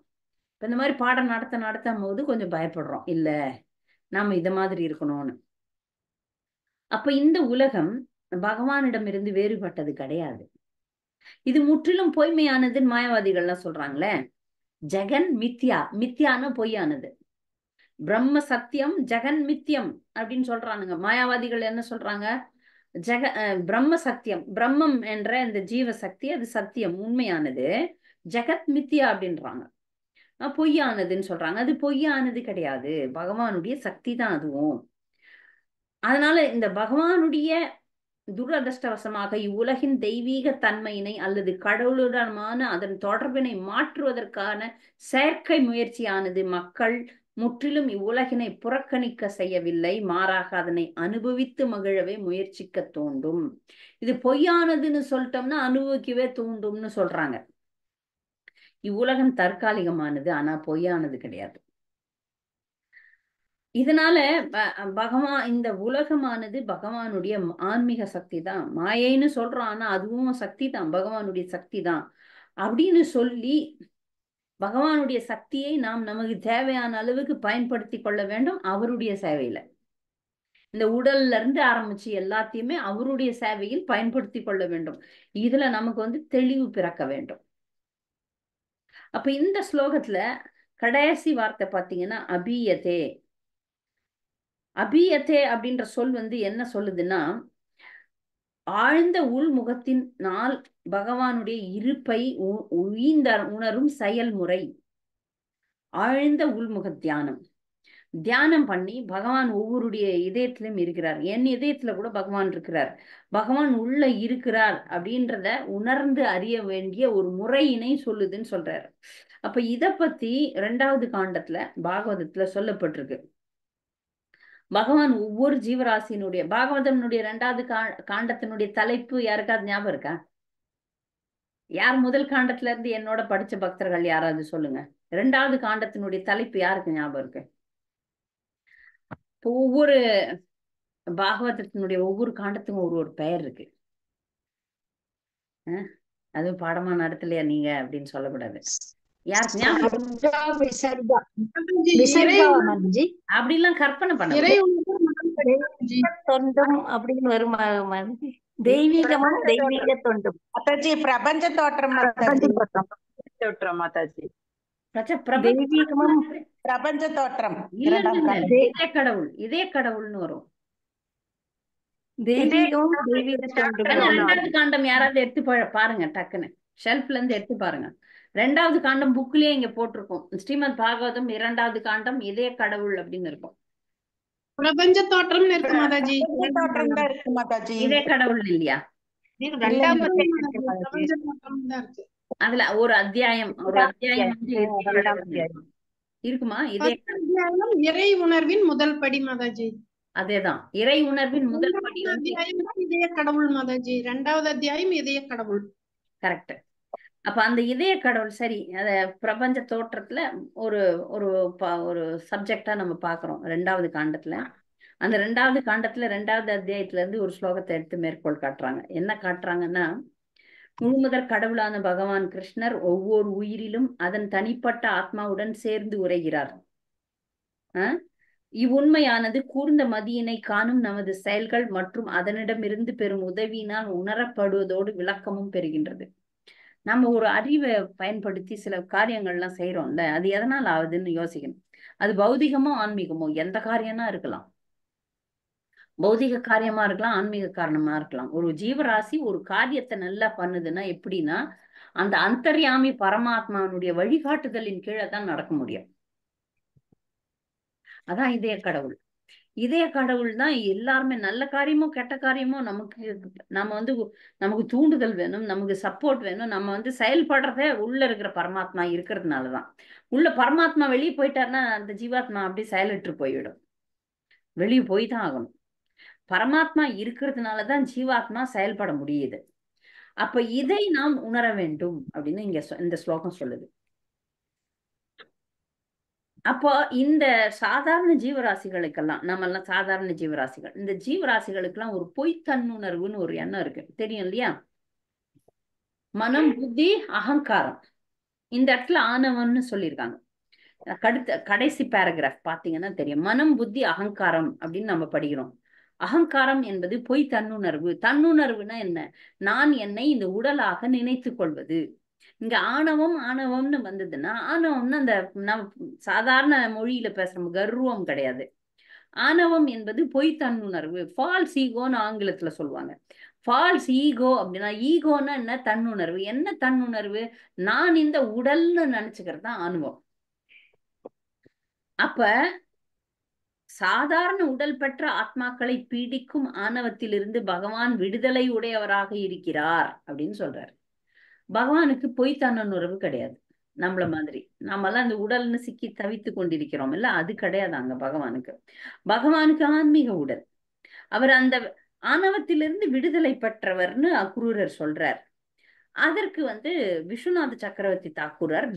இப்ப இந்த மாதிரி பாடம் நடத்தும் போது கொஞ்சம் பயப்படுறோம். இல்ல, நாம இத மாதிரி இருக்கணும்னு. அப்ப இந்த உலகம் பகவானிடமிருந்து வேறுபட்டது கிடையாது. இது முற்றிலும் பொய்மையானதுன்னு மாயாவாதிகள்லாம் சொல்றாங்களே. ஜெகன் மித்யா, மித்யான்னு பொய்யானது. பிரம்ம சத்தியம் ஜெகன் மித்யம் அப்படின்னு சொல்றானுங்க. மாயாவாதிகள் என்ன சொல்றாங்க? பிரம்ம சத்தியம், பிரம்மம் என்ற இந்த ஜீவ சக்தி அது சத்தியம், உண்மையானது. ஜெகத் மித்யா அப்படின்றாங்க, பொய்யானதுன்னு சொல்றாங்க. அது பொய்யானது கிடையாது, பகவானுடைய சக்தி தான் அதுவும். அதனால இந்த பகவானுடைய துரதிருஷ்டவசமாக இவ்வுலகின் தெய்வீக தன்மையினை அல்லது கடவுளுடனான அதன் தொடர்பினை மாற்றுவதற்கான செயற்கை முயற்சியானது மக்கள் முற்றிலும் இவ்வுலகினை புறக்கணிக்க செய்யவில்லை, மாறாக அதனை அனுபவித்து மகிழவே முயற்சிக்க தூண்டும். இது பொய்யானதுன்னு சொல்லிட்டோம்னா அனுபவிக்கவே தூண்டும்னு சொல்றாங்க. இவ்வுலகம் தற்காலிகமானது, ஆனா பொய்யானது கிடையாது. இதனால இந்த உலகமானது பகவானுடைய ஆன்மீக சக்தி தான். மாயைன்னு சொல்றோம், ஆனா அதுவும் சக்தி தான், பகவானுடைய சக்தி தான் அப்படின்னு சொல்லி பகவானுடைய சக்தியை நாம் நமக்கு தேவையான அளவுக்கு பயன்படுத்தி கொள்ள வேண்டும். அவருடைய சேவையில இந்த உடல்ல இருந்து ஆரம்பிச்சு எல்லாத்தையுமே அவருடைய சேவையில் பயன்படுத்தி கொள்ள வேண்டும். இதுல நமக்கு தெளிவு பிறக்க வேண்டும். அப்ப இந்த ஸ்லோகத்துல கடைசி வார்த்தை பாத்தீங்கன்னா அபியதே. அபியதே அப்படின்ற சொல் என்ன சொல்லுதுன்னா, ஆழ்ந்த உள்முகத்தினால் பகவானுடைய இருப்பை உணரும் செயல்முறை. ஆழ்ந்த உள்முக தியானம் பண்ணி பகவான் ஒவ்வொருடைய இதயத்திலும் இருக்கிறார். என் இதயத்துல கூட பகவான் இருக்கிறார், பகவான் உள்ள இருக்கிறார் அப்படின்றத உணர்ந்து அறிய வேண்டிய ஒரு முறையினை சொல்லுதுன்னு சொல்றாரு. அப்ப இத பத்தி 2வது காண்டத்துல பாகவதத்துல சொல்லப்பட்டிருக்கு. பகவான் ஒவ்வொரு ஜீவராசியினுடைய பாகவதனுடைய 2வது காண்டத்தினுடைய தலைப்பு யாருக்காவது ஞாபகம் இருக்கா? யார் முதல் காண்டத்துல இருந்து என்னோட படிச்ச பக்தர்கள் யாராவது சொல்லுங்க. 2வது காண்டத்தினுடைய தலைப்பு யாருக்கு ஞாபகம் இருக்கு? ஒவ்வொரு பாகவதத்தினுடைய ஒவ்வொரு காண்டத்துக்கும் ஒரு பெயர் இருக்கு. அதுவும் பாடமா நடத்தலையா நீங்க அப்படின்னு சொல்லக்கூடாது. யாருக்கு அப்படிலாம் கற்பனை பண்ண தொண்டும் அப்படின்னு வருமா? தெய்வீகமும் தெய்வீக தொண்டும். பிரபஞ்ச தோற்றம் மாதாஜி. தெய்வீகமும் பிரபஞ்ச தோற்றம் இதே கடவுள்னு வரும். தெய்வீகமும் தெய்வீக தொண்டும். 2வது காண்டம் யாராவது எடுத்து பாருங்க, டக்குன்னு ஷெல்ஃப்ல இருந்து எடுத்து பாருங்க. 2வது காண்டம் புக்லயே இங்க போட்டிருக்கும். ஸ்ரீமத் பாகவதம் 2வது காண்டம் இதய கடவுள் அப்படின்னு இருக்கும். பிரபஞ்ச தோற்றம் இருக்கு மாதாஜி. இதே கடவுள் இல்லையா? அதுல ஒரு அத்தியாயம் இருக்குமா? இறை உணர்வின் முதல் படி மாதாஜி. அதேதான், இறை உணர்வின் முதல் படி இதய கடவுள் மாதாஜி. 2வது அத்தியாயம் இதய கடவுள். கரெக்ட். அப்ப அந்த இதய கடவுள் சரி, அத பிரபஞ்ச தோற்றத்துல ஒரு ஒரு ஒரு சப்ஜெக்டா நம்ம பாக்குறோம் 2வது காண்டத்துல. அந்த 2வது காண்டத்துல 2வது அத்தியாயத்துல இருந்து ஒரு ஸ்லோகத்தை எடுத்து மேற்கோள் காட்டுறாங்க. என்ன காட்டுறாங்கன்னா, முழுமுதற் கடவுளான பகவான் கிருஷ்ணர் ஒவ்வொரு உயிரிலும் அதன் தனிப்பட்ட ஆத்மாவுடன் சேர்ந்து உரைகிறார். இவ்வுண்மையானது கூர்ந்த மதியினை காணும் நமது செயல்கள் மற்றும் அதனிடமிருந்து பெறும் உதவியினால் உணரப்படுவதோடு விளக்கமும் பெறுகின்றது. நம்ம ஒரு அறிவை பயன்படுத்தி சில காரியங்கள்லாம் செய்யறோம்ல, அது எதனால் ஆகுதுன்னு யோசிக்கணும். அது பௌதிகமோ ஆன்மீகமோ எந்த காரியம்னா இருக்கலாம். பௌதிக காரியமா இருக்கலாம், ஆன்மீக காரணமா இருக்கலாம். ஒரு ஜீவராசி ஒரு காரியத்தை நல்லா பண்ணுதுன்னா எப்படின்னா, அந்த அந்தர்யாமி பரமாத்மாவுடைய வழிகாட்டுதலின் கீழே தான் நடக்க முடியும். அதான் இதய கடவுள். இதய கடவுள் தான் எல்லாருமே நல்ல காரியமோ கெட்ட காரியமோ நமக்கு தூண்டுதல் வேணும், நமக்கு சப்போர்ட் வேணும். நம்ம வந்து செயல்படுறதே உள்ள இருக்கிற பரமாத்மா இருக்கிறதுனாலதான். உள்ள பரமாத்மா வெளியே போயிட்டாருன்னா அந்த ஜீவாத்மா அப்படி செயலற்று போய்விடும். வெளியே போய் தான் ஆகணும். பரமாத்மா இருக்கிறதுனாலதான் ஜீவாத்மா செயல்பட முடியுது. அப்ப இதை நாம் உணர வேண்டும் அப்படின்னு இங்க இந்த ஸ்லோகம் சொல்லுது. அப்போ இந்த சாதாரண ஜீவராசிகளுக்கெல்லாம், நம்ம எல்லாம் சாதாரண ஜீவராசிகள், இந்த ஜீவராசிகளுக்கெல்லாம் ஒரு பொய் தன்னுணர்வுன்னு ஒரு எண்ணம் இருக்கு, தெரியும் இல்லையா? மனம், புத்தி, அகங்காரம். இந்த இடத்துல ஆணவம்னு சொல்லியிருக்காங்க. கடைசி பேராகிராஃப் பாத்தீங்கன்னா தெரியும். மனம், புத்தி, அகங்காரம் அப்படின்னு நம்ம படிக்கிறோம். அகங்காரம் என்பது பொய் தன்னுணர்வு. தன்னுணர்வுனா என்ன? நான் என்னை இந்த உடலாக நினைத்து கொள்வது. இங்க ஆணவம்னு வந்ததுன்னா, ஆணவம்னா அந்த நம்ம சாதாரண மொழியில பேசுற கர்வம் கிடையாது. ஆணவம் என்பது பொய் தன்னுணர்வு, ஃபால்ஸ் ஈகோன்னு ஆங்கிலத்துல சொல்லுவாங்க. ஃபால்ஸ் ஈகோ அப்படின்னா, ஈகோன்னா என்ன? தன்னுணர்வு. என்ன தன்னுணர்வு? நான் இந்த உடல்னு நினைச்சுக்கிறது தான் ஆணவம். அப்ப சாதாரண உடல் பெற்ற ஆத்மாக்களை பீடிக்கும் ஆணவத்திலிருந்து பகவான் விடுதலை உடையவராக இருக்கிறார் அப்படின்னு சொல்றாரு. பகவானுக்கு பொய் தன்னுணர்வு கிடையாது. நம்மள மாதிரி நம்மெல்லாம் இந்த உடல்னு சிக்கி தவித்து கொண்டிருக்கிறோம் இல்ல, அது கிடையாது அங்க பகவானுக்கு. பகவானுக்கு ஆன்மீக உடல். அவர் அந்த ஆணவத்திலிருந்து விடுதலை பெற்றவர்னு அக்ரூரர் சொல்றார். அதற்கு வந்து விஸ்வநாத சக்கரவர்த்தி தாக்கூரர்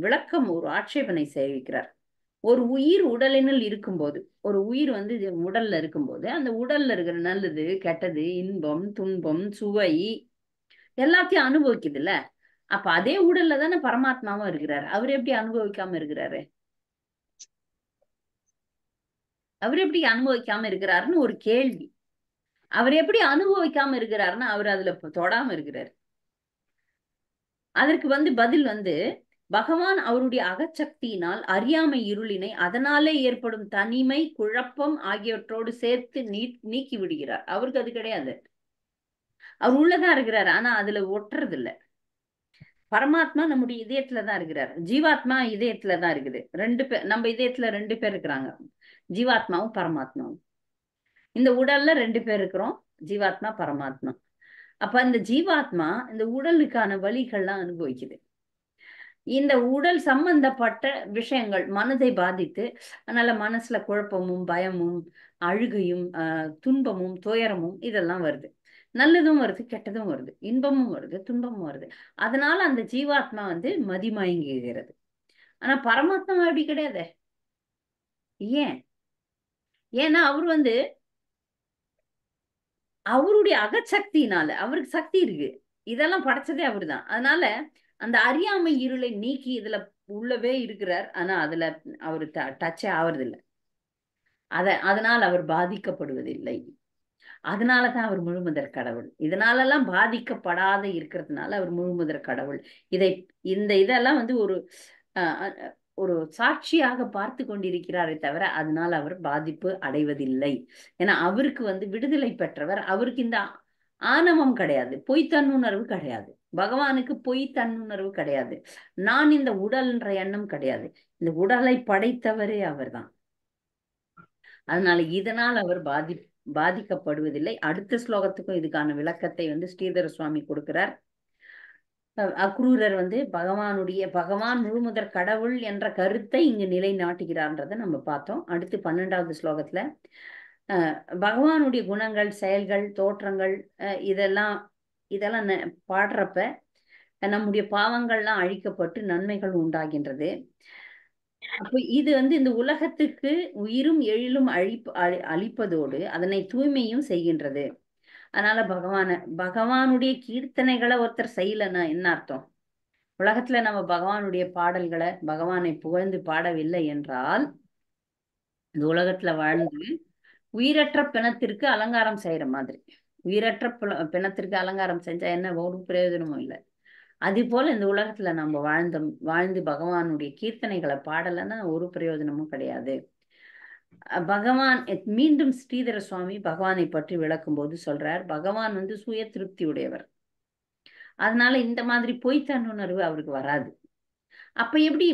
விளக்கம் ஒரு ஆட்சேபனை சேவிக்கிறார். ஒரு உயிர் உடலினுள் இருக்கும்போது, ஒரு உயிர் வந்து உடல்ல இருக்கும்போது, அந்த உடல்ல இருக்கிற நல்லது கெட்டது, இன்பம் துன்பம் சுவை எல்லாத்தையும் அனுபவிக்குது இல்ல. அப்ப அதே உடல்ல தானே பரமாத்மாவும் இருக்கிறாரு. அவர் எப்படி அனுபவிக்காம இருக்கிறாரு? அவர் எப்படி அனுபவிக்காம இருக்கிறாருன்னு ஒரு கேள்வி. அவர் எப்படி அனுபவிக்காம இருக்கிறாருன்னா, அவர் அதுல தொடாம இருக்கிறாரு. அதற்கு வந்து பதில் வந்து, பகவான் அவருடைய அகச்சக்தியினால் அறியாமை இருளினை, அதனாலே ஏற்படும் தனிமை குழப்பம் ஆகியவற்றோடு சேர்த்து நீக்கி விடுகிறார். அவருக்கு அது கிடையாது. அவர் உள்ளதான் இருக்கிறாரு, ஆனா அதுல ஒட்டுறது இல்ல. பரமாத்மா நம்முடைய இதயத்துலதான் இருக்கிறார், ஜீவாத்மா இதயத்துலதான் இருக்குது. நம்ம இதயத்துல 2 பேர் இருக்கிறாங்க, ஜீவாத்மாவும் பரமாத்மாவும். இந்த உடல்ல 2 பேர் இருக்கிறோம், ஜீவாத்மா பரமாத்மா. அப்ப இந்த ஜீவாத்மா இந்த உடலுக்கான வலிகள்லாம் அனுபவிக்குது. இந்த உடல் சம்பந்தப்பட்ட விஷயங்கள் மனதை பாதித்து, அதனால மனசுல குழப்பமும் பயமும் அழுகையும் துன்பமும் துயரமும் இதெல்லாம் வருது. நல்லதும் வருது, கெட்டதும் வருது, இன்பமும் வருது, துன்பமும் வருது. அதனால அந்த ஜீவாத்மா வந்து மதிமயங்குகிறது. ஆனா பரமாத்மா அப்படி கிடையாது. ஏன்னா அவர் வந்து அவருடைய அகச்சக்தினால, அவருக்கு சக்தி இருக்கு, இதெல்லாம் படைச்சதே அவருதான். அதனால அந்த அறியாமை இருளை நீக்கி இதுல உள்ளவே இருக்கிறார். ஆனா அதுல அவரு டச்சே ஆவறது இல்லை. அதனால் அவர் பாதிக்கப்படுவதில்லை. அதனாலதான் அவர் முழுமுதற் கடவுள். இதனாலெல்லாம் பாதிக்கப்படாத இருக்கிறதுனால அவர் முழுமுதற் கடவுள். இதெல்லாம் வந்து ஒரு சாட்சியாக பார்த்து கொண்டிருக்கிறாரே தவிர அதனால அவர் பாதிப்பு அடைவதில்லை. ஏன்னா அவருக்கு வந்து விடுதலை பெற்றவர். அவருக்கு இந்த ஆணவம் கிடையாது, பொய் தன்னுணர்வு கிடையாது. பகவானுக்கு பொய் தன்னுணர்வு கிடையாது. நான் இந்த உடல்ன்ற எண்ணம் கிடையாது. இந்த உடலை படைத்தவரே அவர்தான். அதனால இதனால் அவர் பாதிக்கப்படுவதில்லை. அடுத்த ஸ்லோகத்துக்கும் இதுக்கான விளக்கத்தை வந்து ஸ்ரீதர சுவாமி கொடுக்கிறார். அக்ரூரர் வந்து பகவான் முழுமுதற் கடவுள் என்ற கருத்தை இங்கு நிலைநாட்டுகிறார்ன்றதை நம்ம பார்த்தோம். அடுத்து 12வது ஸ்லோகத்துல பகவானுடைய குணங்கள், செயல்கள், தோற்றங்கள் இதெல்லாம் பாடுறப்ப நம்முடைய பாவங்கள்லாம் அழிக்கப்பட்டு நன்மைகள் உண்டாகின்றது. அப்ப இது வந்து இந்த உலகத்துக்கு உயிரும் எழிலும் அளிப்பதோடு அதனை தூய்மையும் செய்கின்றது. அதனால பகவானுடைய கீர்த்தனைகளை ஒருத்தர் செய்யலன்னா என்ன அர்த்தம்? உலகத்துல நம்ம பகவானுடைய பாடல்களை, பகவானை புகழ்ந்து பாடவில்லை என்றால், இந்த உலகத்துல வாழ்ந்து உயிரற்ற பிணத்திற்கு அலங்காரம் செய்யற மாதிரி, உயிரற்ற பிணத்திற்கு அலங்காரம் செஞ்சா என்ன ஒரு பிரயோஜனமும் இல்லை. அது போல இந்த உலகத்துல நம்ம வாழ்ந்து பகவானுடைய கீர்த்தனைகளை பாடலைன்னா ஒரு பிரயோஜனமும் கிடையாது. பகவான் மீண்டும் ஸ்ரீதர சுவாமி பகவானை பற்றி விளக்கும் போது சொல்றார், பகவான் வந்து சுய திருப்தி உடையவர். அதனால இந்த மாதிரி பொய் தன்னுணர்வு அவருக்கு வராது. அப்ப எப்படி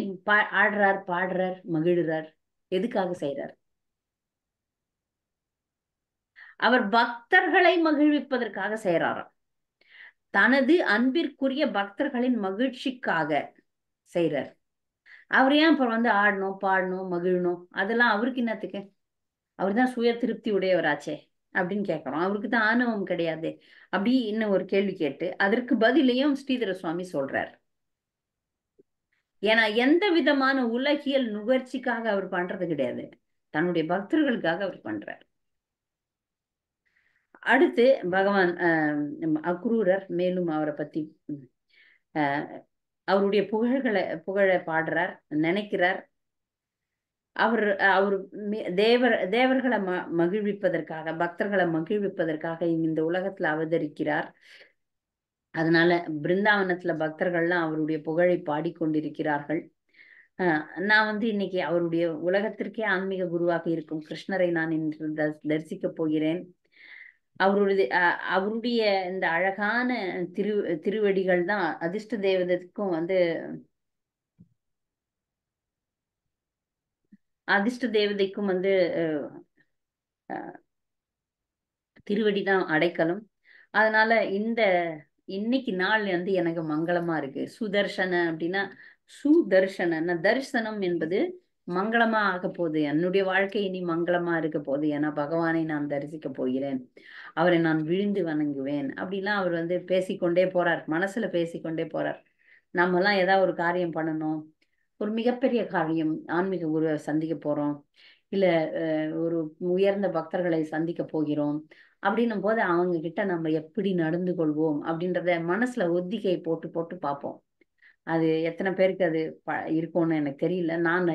ஆடுறார், பாடுறார், மகிழ்றார்? எதுக்காக செய்யறார்? அவர் பக்தர்களை மகிழ்விப்பதற்காக செய்யறாராம். தனது அன்பிற்குரிய பக்தர்களின் மகிழ்ச்சிக்காக செய்யறார். அவர் ஏன் அப்புறம் வந்து ஆடணும், பாடணும், மகிழணும், அதெல்லாம் அவருக்கு என்னத்துக்கு? அவர் தான் சுய திருப்தி உடையவராச்சே அப்படின்னு கேட்கிறோம். அவருக்கு தான் ஆணவம் கிடையாது அப்படி இன்னும் ஒரு கேள்வி கேட்டு அதற்கு பதிலையும் ஸ்ரீதர சுவாமி சொல்றார். ஏன்னா எந்த விதமான உலகியல் நுகர்ச்சிக்காக அவர் பண்றது கிடையாது, தன்னுடைய பக்தர்களுக்காக அவர் பண்றார். அடுத்து பகவான் அக்ரூரர் மேலும் அவரை பத்தி அவருடைய புகழ பாடுறார், நினைக்கிறார். அவர் அவர் தேவர்களை மகிழ்விப்பதற்காக, பக்தர்களை மகிழ்விப்பதற்காக இந்த உலகத்துல அவதரிக்கிறார். அதனால பிருந்தாவனத்துல பக்தர்கள்லாம் அவருடைய புகழை பாடிக்கொண்டிருக்கிறார்கள். நான் வந்து இன்னைக்கு அவருடைய உலகத்திற்கே ஆன்மீக குருவாக இருக்கும் கிருஷ்ணரை நான் இன்று தரிசிக்க போகிறேன். அவருடைய இந்த அழகான திருவடிகள் தான் அதிர்ஷ்ட தேவதைக்கும் வந்து திருவடி தான் அடைக்கலும். அதனால இன்னைக்கு நாள் வந்து எனக்கு மங்களமா இருக்கு. சுதர்சன அப்படின்னா சுதர்சன தரிசனம் என்பது மங்களமா ஆக போகுது. என்னுடைய வாழ்க்கை இனி மங்களமா இருக்க போகுது. ஏன்னா பகவானை நான் தரிசிக்க போகிறேன், அவரை நான் விழுந்து வணங்குவேன் அப்படிலாம் அவர் வந்து பேசிக்கொண்டே போறார், மனசுல பேசிக்கொண்டே போறார். நம்ம எல்லாம் ஏதாவது ஒரு காரியம் பண்ணணும், ஒரு மிகப்பெரிய காரியம், ஆன்மீக குருவை சந்திக்க போறோம், இல்ல ஒரு உயர்ந்த பக்தர்களை சந்திக்க போகிறோம் அப்படின்னும் போது அவங்க கிட்ட நம்ம எப்படி நடந்து கொள்வோம் அப்படின்றத மனசுல ஒத்திகை போட்டு போட்டு பார்ப்போம். அது எத்தனை பேருக்கு அது இருக்கும்னு எனக்கு தெரியல. நான்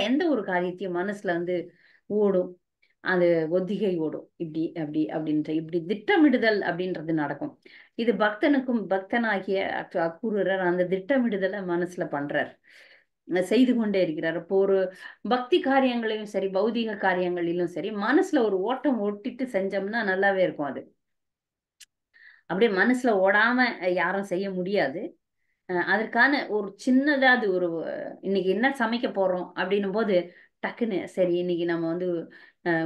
எந்த ஒரு காரியத்தையும் மனசுல வந்து ஓடும், அது ஒத்திகை ஓடும், இப்படி அப்படி அப்படின்ற இப்படி திட்டமிடுதல் அப்படின்றது நடக்கும். இது பக்தனாகிய அக்ரூரர் அந்த திட்டமிடுதலை மனசுல பண்றார், செய்து கொண்டே இருக்கிறார். இப்போ ஒரு பக்தி காரியங்களையும் சரி, பௌதிக காரியங்களிலும் சரி, மனசுல ஒரு ஓட்டம் ஒட்டிட்டு செஞ்சோம்னா நல்லாவே இருக்கும். அது அப்படியே மனசுல ஓடாம யாரும் செய்ய முடியாது. அதற்கான ஒரு சின்னதா அது ஒரு இன்னைக்கு என்ன சமைக்க போறோம் அப்படின்னும் போது டக்குன்னு சரி இன்னைக்கு நம்ம வந்து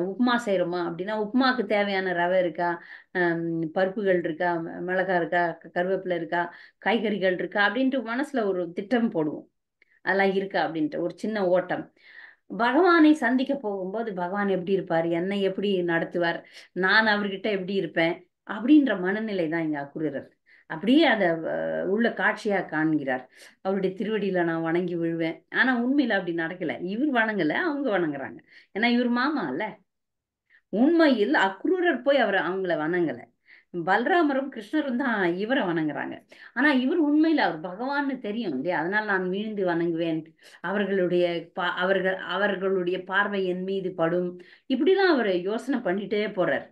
உப்புமா செய்யறோமா அப்படின்னா உப்புமாவுக்கு தேவையான ரவை இருக்கா, பருப்புகள் இருக்கா, மிளகாய் இருக்கா, கருவேப்பிலை இருக்கா, காய்கறிகள் இருக்கா அப்படின்ட்டு மனசுல ஒரு திட்டம் போடுவோம். அதெல்லாம் இருக்கா அப்படின்ட்டு ஒரு சின்ன ஓட்டம். பகவானை சந்திக்க போகும்போது பகவான் எப்படி இருப்பார், என்னை எப்படி நடத்துவார், நான் அவர்கிட்ட எப்படி இருப்பேன் அப்படின்ற மனநிலை தான் இங்க அக்ரூரர் அப்படியே அதை உள்ள காட்சியா காண்கிறார். அவருடைய திருவடியில நான் வணங்கி விழுவேன். ஆனா உண்மையில அப்படி நடக்கல. இவர் வணங்கல, அவங்க வணங்குறாங்க. ஏன்னா இவர் மாமா இல்ல. உண்மையில் அக்ரூரர் போய் அவங்கள வணங்கல, பலராமரும் கிருஷ்ணரும் தான் இவரை வணங்குறாங்க. ஆனா இவர் உண்மையில அவர் பகவான்னு தெரியும் இல்லையா, அதனால நான் வீழ்ந்து வணங்குவேன், அவர்களுடைய பார்வை என் மீது படும், இப்படிதான் அவர் யோசனை பண்ணிட்டே போறார்.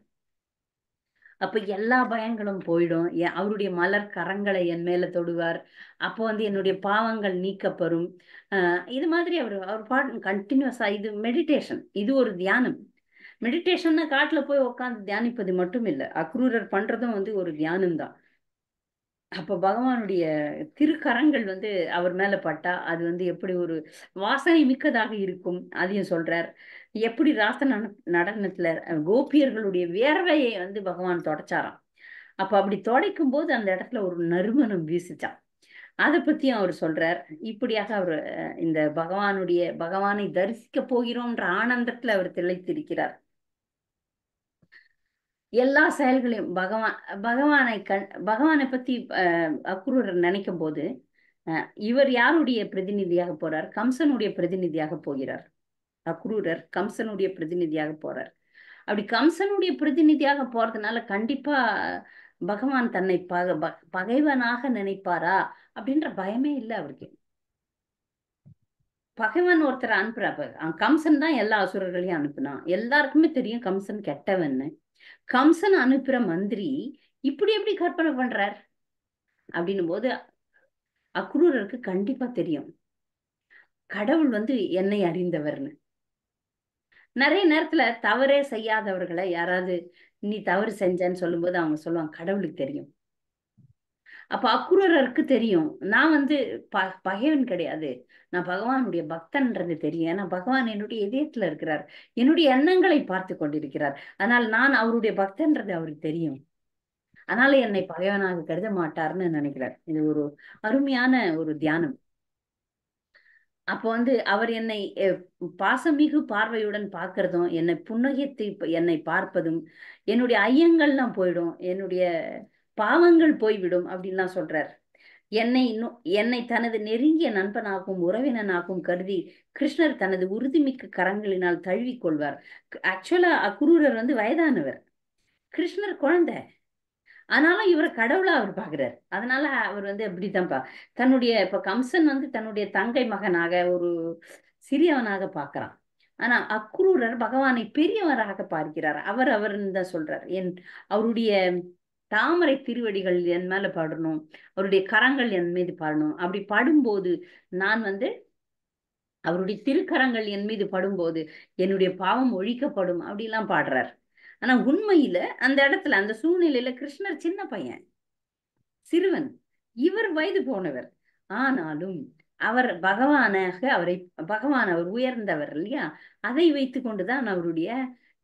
அப்ப எல்லா பயங்களும் போயிடும். அவருடைய மலர் கரங்களை என் மேல தொடுவார். அப்போ வந்து என்னுடைய பாவங்கள் நீக்கப்படும். இது மாதிரி அவர் பாட்டு கண்டினியூஸா. இது மெடிடேஷன், இது ஒரு தியானம். மெடிடேஷன்னா காட்டுல போய் உட்காந்து தியானிப்பது மட்டும் இல்லை, அக்ரூரர் பண்றதும் வந்து ஒரு தியானம் தான். அப்ப பகவானுடைய திருக்கரங்கள் வந்து அவர் மேல பட்டா அது வந்து எப்படி ஒரு வாசனை மிக்கதாக இருக்கும் அதையும் சொல்றார். எப்படி நடனத்துல கோபியர்களுடைய வேர்வையை வந்து பகவான் தொடச்சாராம். அப்ப அப்படி தொடைக்கும் போது அந்த இடத்துல ஒரு நறுமணம் வீசிச்சான். அதை பத்தியும் அவர் சொல்றார். இப்படியாக அவர் இந்த பகவானை தரிசிக்க போகிறோம்ன்ற ஆனந்தத்துல அவர் திளைத்திருக்கிறார். எல்லா செயல்களையும் பகவானை பத்தி அக்ரூரர் நினைக்கும் போது இவர் யாருடைய பிரதிநிதியாக போறார், கம்சனுடைய பிரதிநிதியாக போகிறார். அக்ரூரர் கம்சனுடைய பிரதிநிதியாக போறார். அப்படி கம்சனுடைய பிரதிநிதியாக போறதுனால கண்டிப்பா பகவான் தன்னை பகைவனாக நினைப்பாரா அப்படின்ற பயமே இல்லை அவருக்கு. பகைவன் ஒருத்தரை அனுப்புறாப்ப, கம்சன் தான் எல்லா அசுரர்களையும் அனுப்புனான். எல்லாருக்குமே தெரியும் கம்சன் கெட்டவன்னு. கம்சன் அனுப்புற மந்திரி இப்படி எப்படி கற்பனை பண்றார் அப்படின்னும் போது அக்ரூரருக்கு கண்டிப்பா தெரியும் கடவுள் வந்து என்னை அறிந்தவர்னு. நிறைய நேரத்துல தவறே செய்யாதவர்களை யாராவது நீ தவறு செஞ்சன்னு சொல்லும்போது அவங்க சொல்லுவாங்க கடவுளுக்கு தெரியும். அப்ப அக்குரூரருக்கு தெரியும், நான் வந்து பகைவன் கிடையாது, நான் பகவானுடைய பக்தன்றது தெரியும். ஏன்னா பகவான் என்னுடைய இதயத்துல இருக்கிறார், என்னுடைய எண்ணங்களை பார்த்து கொண்டிருக்கிறார். அதனால் நான் அவருடைய பக்தன்றது அவருக்கு தெரியும். அதனால என்னை பகைவனாக கருத மாட்டார்னு நினைக்கிறார். இது ஒரு அருமையான ஒரு தியானம். அப்போ வந்து அவர் என்னை பாசமிகு பார்வையுடன் பார்க்கறதும், என்னை புன்னகைத்து என்னை பார்ப்பதும், என்னுடைய ஐயங்கள்லாம் போயிடும், என்னுடைய பாவங்கள் போய்விடும் அப்படின்லாம் சொல்றார். என்னை தனது நெருங்கிய நண்பனாகவும் உறவினனாகவும் கருதி கிருஷ்ணர் தனது உறுதிமிக்க கரங்களினால் தழுவிக் கொள்வார். ஆக்சுவலா அக்ரூரர் வந்து வயதானவர், கிருஷ்ணர் குழந்தை. ஆனாலும் இவரை கடவுளா அவர் பாக்குறாரு. அதனால அவர் வந்து அப்படித்தான் தன்னுடைய இப்ப கம்சன் வந்து தன்னுடைய தங்கை மகனாக ஒரு சிறியவனாக பார்க்கிறான். ஆனா அக்ரூரர் பகவானை பெரியவராக பார்க்கிறார். அவர்ன்னு தான் சொல்றார். அவருடைய தாமரை திருவடிகள் என் மேல பாடணும், அவருடைய கரங்கள் என் மீது பாடணும். அப்படி பாடும்போது நான் வந்து அவருடைய திருக்கரங்கள் என் மீது படும்போது என்னுடைய பாவம் ஒழிக்கப்படும் அப்படிலாம் பாடுறார். ஆனா உண்மையில அந்த இடத்துல அந்த சூழ்நிலையில கிருஷ்ணர் சின்ன பையன், சிறுவன், இவர் வயது போனவர். ஆனாலும் அவர் பகவானாக பகவான் அவர் உயர்ந்தவர் இல்லையா, அதை வைத்து கொண்டுதான் அவருடைய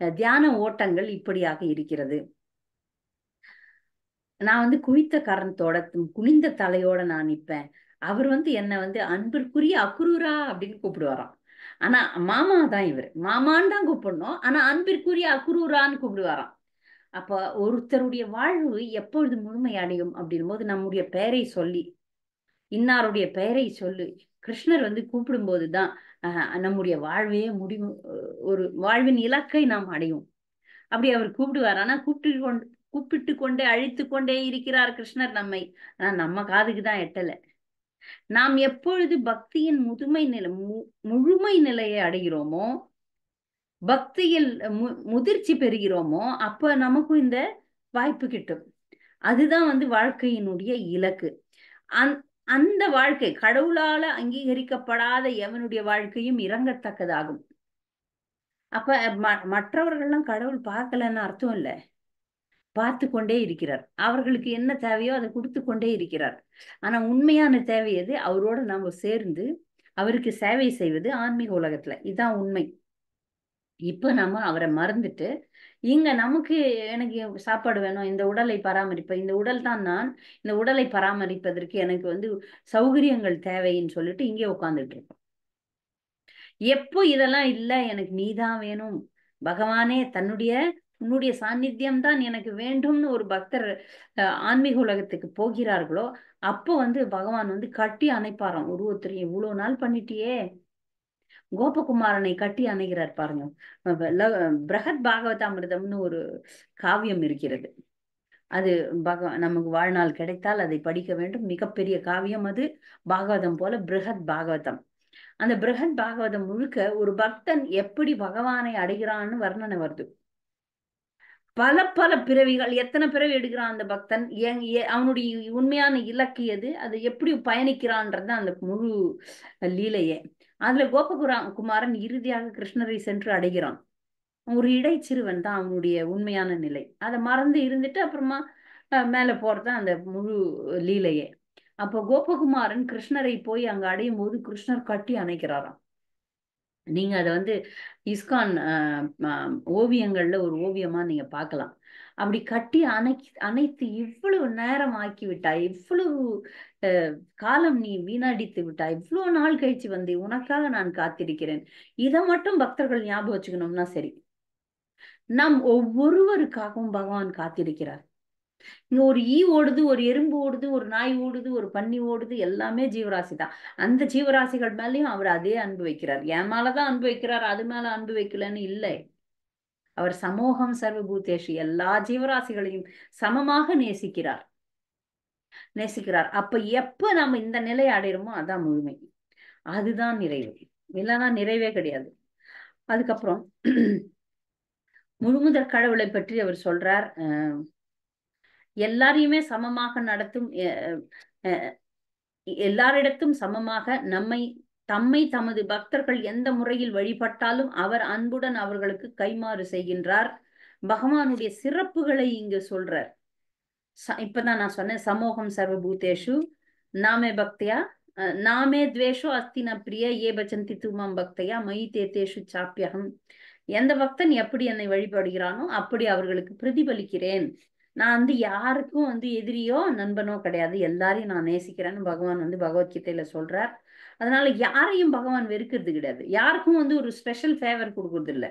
தியான ஓட்டங்கள் இப்படியாக இருக்கிறது. நான் வந்து குவித்த கரணத்தோட குனிந்த தலையோட நான் நிற்பேன். அவர் வந்து என்னை வந்து அன்பிற்குரிய அக்ரூரா அப்படின்னு கூப்பிடுவாராம். ஆனா மாமா தான், இவர் மாமான்னு தான் கூப்பிடணும், ஆனா அன்பிற்குரிய அக்ரூரான்னு கூப்பிடுவாராம். அப்ப ஒருத்தருடைய வாழ்வு எப்பொழுது முழுமை அடையும் அப்படின் போது நம்முடைய பெயரை சொல்லி, இன்னாருடைய பெயரை சொல்லி கிருஷ்ணர் வந்து கூப்பிடும் போதுதான் நம்முடைய வாழ்வே முடிவு, ஒரு வாழ்வின் இலக்கை நாம் அடையும். அப்படி அவர் கூப்பிடுவார். ஆனா கூப்பிட்டு கொண்டே அழித்து கொண்டே இருக்கிறார் கிருஷ்ணர் நம்மை. ஆனா நம்ம காதுக்கு தான் எட்டல. நாம் எப்பொழுது பக்தியின் முழுமை நிலையை அடைகிறோமோ, பக்தியில் முதிர்ச்சி பெறுகிறோமோ, அப்ப நமக்கும் இந்த வாய்ப்பு கிட்டும். அதுதான் வந்து வாழ்க்கையினுடைய இலக்கு. அந்த வாழ்க்கை கடவுளால அங்கீகரிக்கப்படாத எவனுடைய வாழ்க்கையும் இறங்கத்தக்கதாகும். அப்ப மற்றவர்கள்லாம் கடவுள் பார்க்கலன்னு அர்த்தம் இல்லை, பார்த்து கொண்டே இருக்கிறார். அவர்களுக்கு என்ன தேவையோ அதை கொடுத்து கொண்டே இருக்கிறார். ஆனா உண்மையான தேவை எது? அவரோட நாம சேர்ந்து அவருக்கு சேவை செய்வது ஆன்மீக உலகத்துல. இதுதான் உண்மை. இப்ப நம்ம அவரை மறந்துட்டு இங்க நமக்கு எனக்கு சாப்பாடு வேணும், இந்த உடலை பராமரிப்பேன், இந்த உடல் தான் நான், இந்த உடலை பராமரிப்பதற்கு எனக்கு வந்து சௌகரியங்கள் தேவைன்னு சொல்லிட்டு இங்கே உட்கார்ந்துட்டு இருக்கோம். எப்போ இதெல்லாம் இல்ல, எனக்கு நீதான் வேணும் பகவானே, உன்னுடைய சாநித்தியம் தான் எனக்கு வேண்டும்னு ஒரு பக்தர் ஆன்மீக உலகத்துக்கு போகிறார்களோ, அப்போ வந்து பகவான் வந்து கட்டி அணைப்பாராம். ஒருத்தர் இவ்வளவு நாள் பண்ணிட்டியே, கோபகுமாரனை கட்டி அணைகிறார் பாருங்க. பிரகத் பாகவதாமிர்தம்னு ஒரு காவியம் இருக்கிறது. அது நமக்கு வாழ்நாள் கிடைத்தால் அதை படிக்க வேண்டும். மிகப்பெரிய காவியம் அது, பாகவதம் போல பிரகத் பாகவதம். அந்த பிரகத் பாகவதம் முழுக்க ஒரு பக்தன் எப்படி பகவானை அடைகிறான்னு வர்ணனை வருது. பல பல பிறவிகள், எத்தனை பிறவி எடுக்கிறான் அந்த பக்தன், அவனுடைய உண்மையான இலக்கு எது, அது எப்படி பயணிக்கிறான்றது அந்த முழு லீலையே. அதுல குமாரன் இறுதியாக கிருஷ்ணரை சென்று அடைகிறான். ஒரு இடைச்சிறுவன் தான் அவனுடைய உண்மையான நிலை. அதை மறந்து இருந்துட்டு அப்புறமா மேல போறதான் அந்த முழு லீலையே. அப்போ கோபகுமாரன் கிருஷ்ணரை போய் அங்க அடையும் போது கிருஷ்ணர் கட்டி அணைக்கிறாராம். நீங்க அதை வந்து இஸ்கான் ஓவியங்கள்ல ஒரு ஓவியமா நீங்க பார்க்கலாம். அப்படி கட்டி அணைத்து இவ்வளவு நேரம் ஆக்கி விட்டாய், இவ்வளவு காலம் நீ வீணடித்து விட்டாய், இவ்வளவு நாள் கழிச்சு வந்து உனக்காக நான் காத்திருக்கிறேன். இதை மட்டும் பக்தர்கள் ஞாபகம் வச்சுக்கணும்னா சரி. நாம் ஒவ்வொருவருக்காகவும் பகவான் காத்திருக்கிறார். இங்க ஒரு ஈ ஓடுது, ஒரு எறும்பு ஓடுது, ஒரு நாய் ஓடுது, ஒரு பன்னி ஓடுது, எல்லாமே ஜீவராசி தான். அந்த ஜீவராசிகள் மேலேயும் அவர் அதே அன்பு வைக்கிறார். என் மேலதான் அன்பு வைக்கிறார், அது மேல அன்பு வைக்கலன்னு இல்லை. அவர் சமூகம் சர்வபூதேஷி, எல்லா ஜீவராசிகளையும் சமமாக நேசிக்கிறார். அப்ப எப்ப நம்ம இந்த நிலையை அடையிறோமோ அதான் முழுமை, அதுதான் நிறைவு. இல்லைன்னா நிறைவே கிடையாது. அதுக்கப்புறம் முழுமுதற் கடவுளை பற்றி அவர் சொல்றார். எல்லாரையுமே சமமாக நடத்தும், எல்லாரிடத்தும் சமமாக தம்மை தமது பக்தர்கள் எந்த முறையில் வழிபட்டாலும் அவர் அன்புடன் அவர்களுக்கு கைமாறு செய்கின்றார். பகவானுடைய சிறப்புகளை இங்கு சொல்றார். இப்பதான் நான் சொன்னேன், சமோகம் சர்வபூதேஷு நாமே பக்தியா நாமே துவேஷோ அஸ்தி ந பிரிய ஏ பச்சந்தி தூமாம் பக்தையா மயி தேத்தேஷு சாப்பியகம். எந்த பக்தன் எப்படி என்னை வழிபடுகிறானோ அப்படி அவர்களுக்கு பிரதிபலிக்கிறேன். நான் வந்து யாருக்கும் வந்து எதிரியோ நண்பனோ கிடையாது, எல்லாரையும் நான் நேசிக்கிறேன்னு பகவான் வந்து பகவத்கீதையில சொல்றார். அதனால யாரையும் பகவான் வெறுக்கிறது கிடையாது, யாருக்கும் வந்து ஒரு ஸ்பெஷல் ஃபேவர் கொடுக்கறது இல்லை,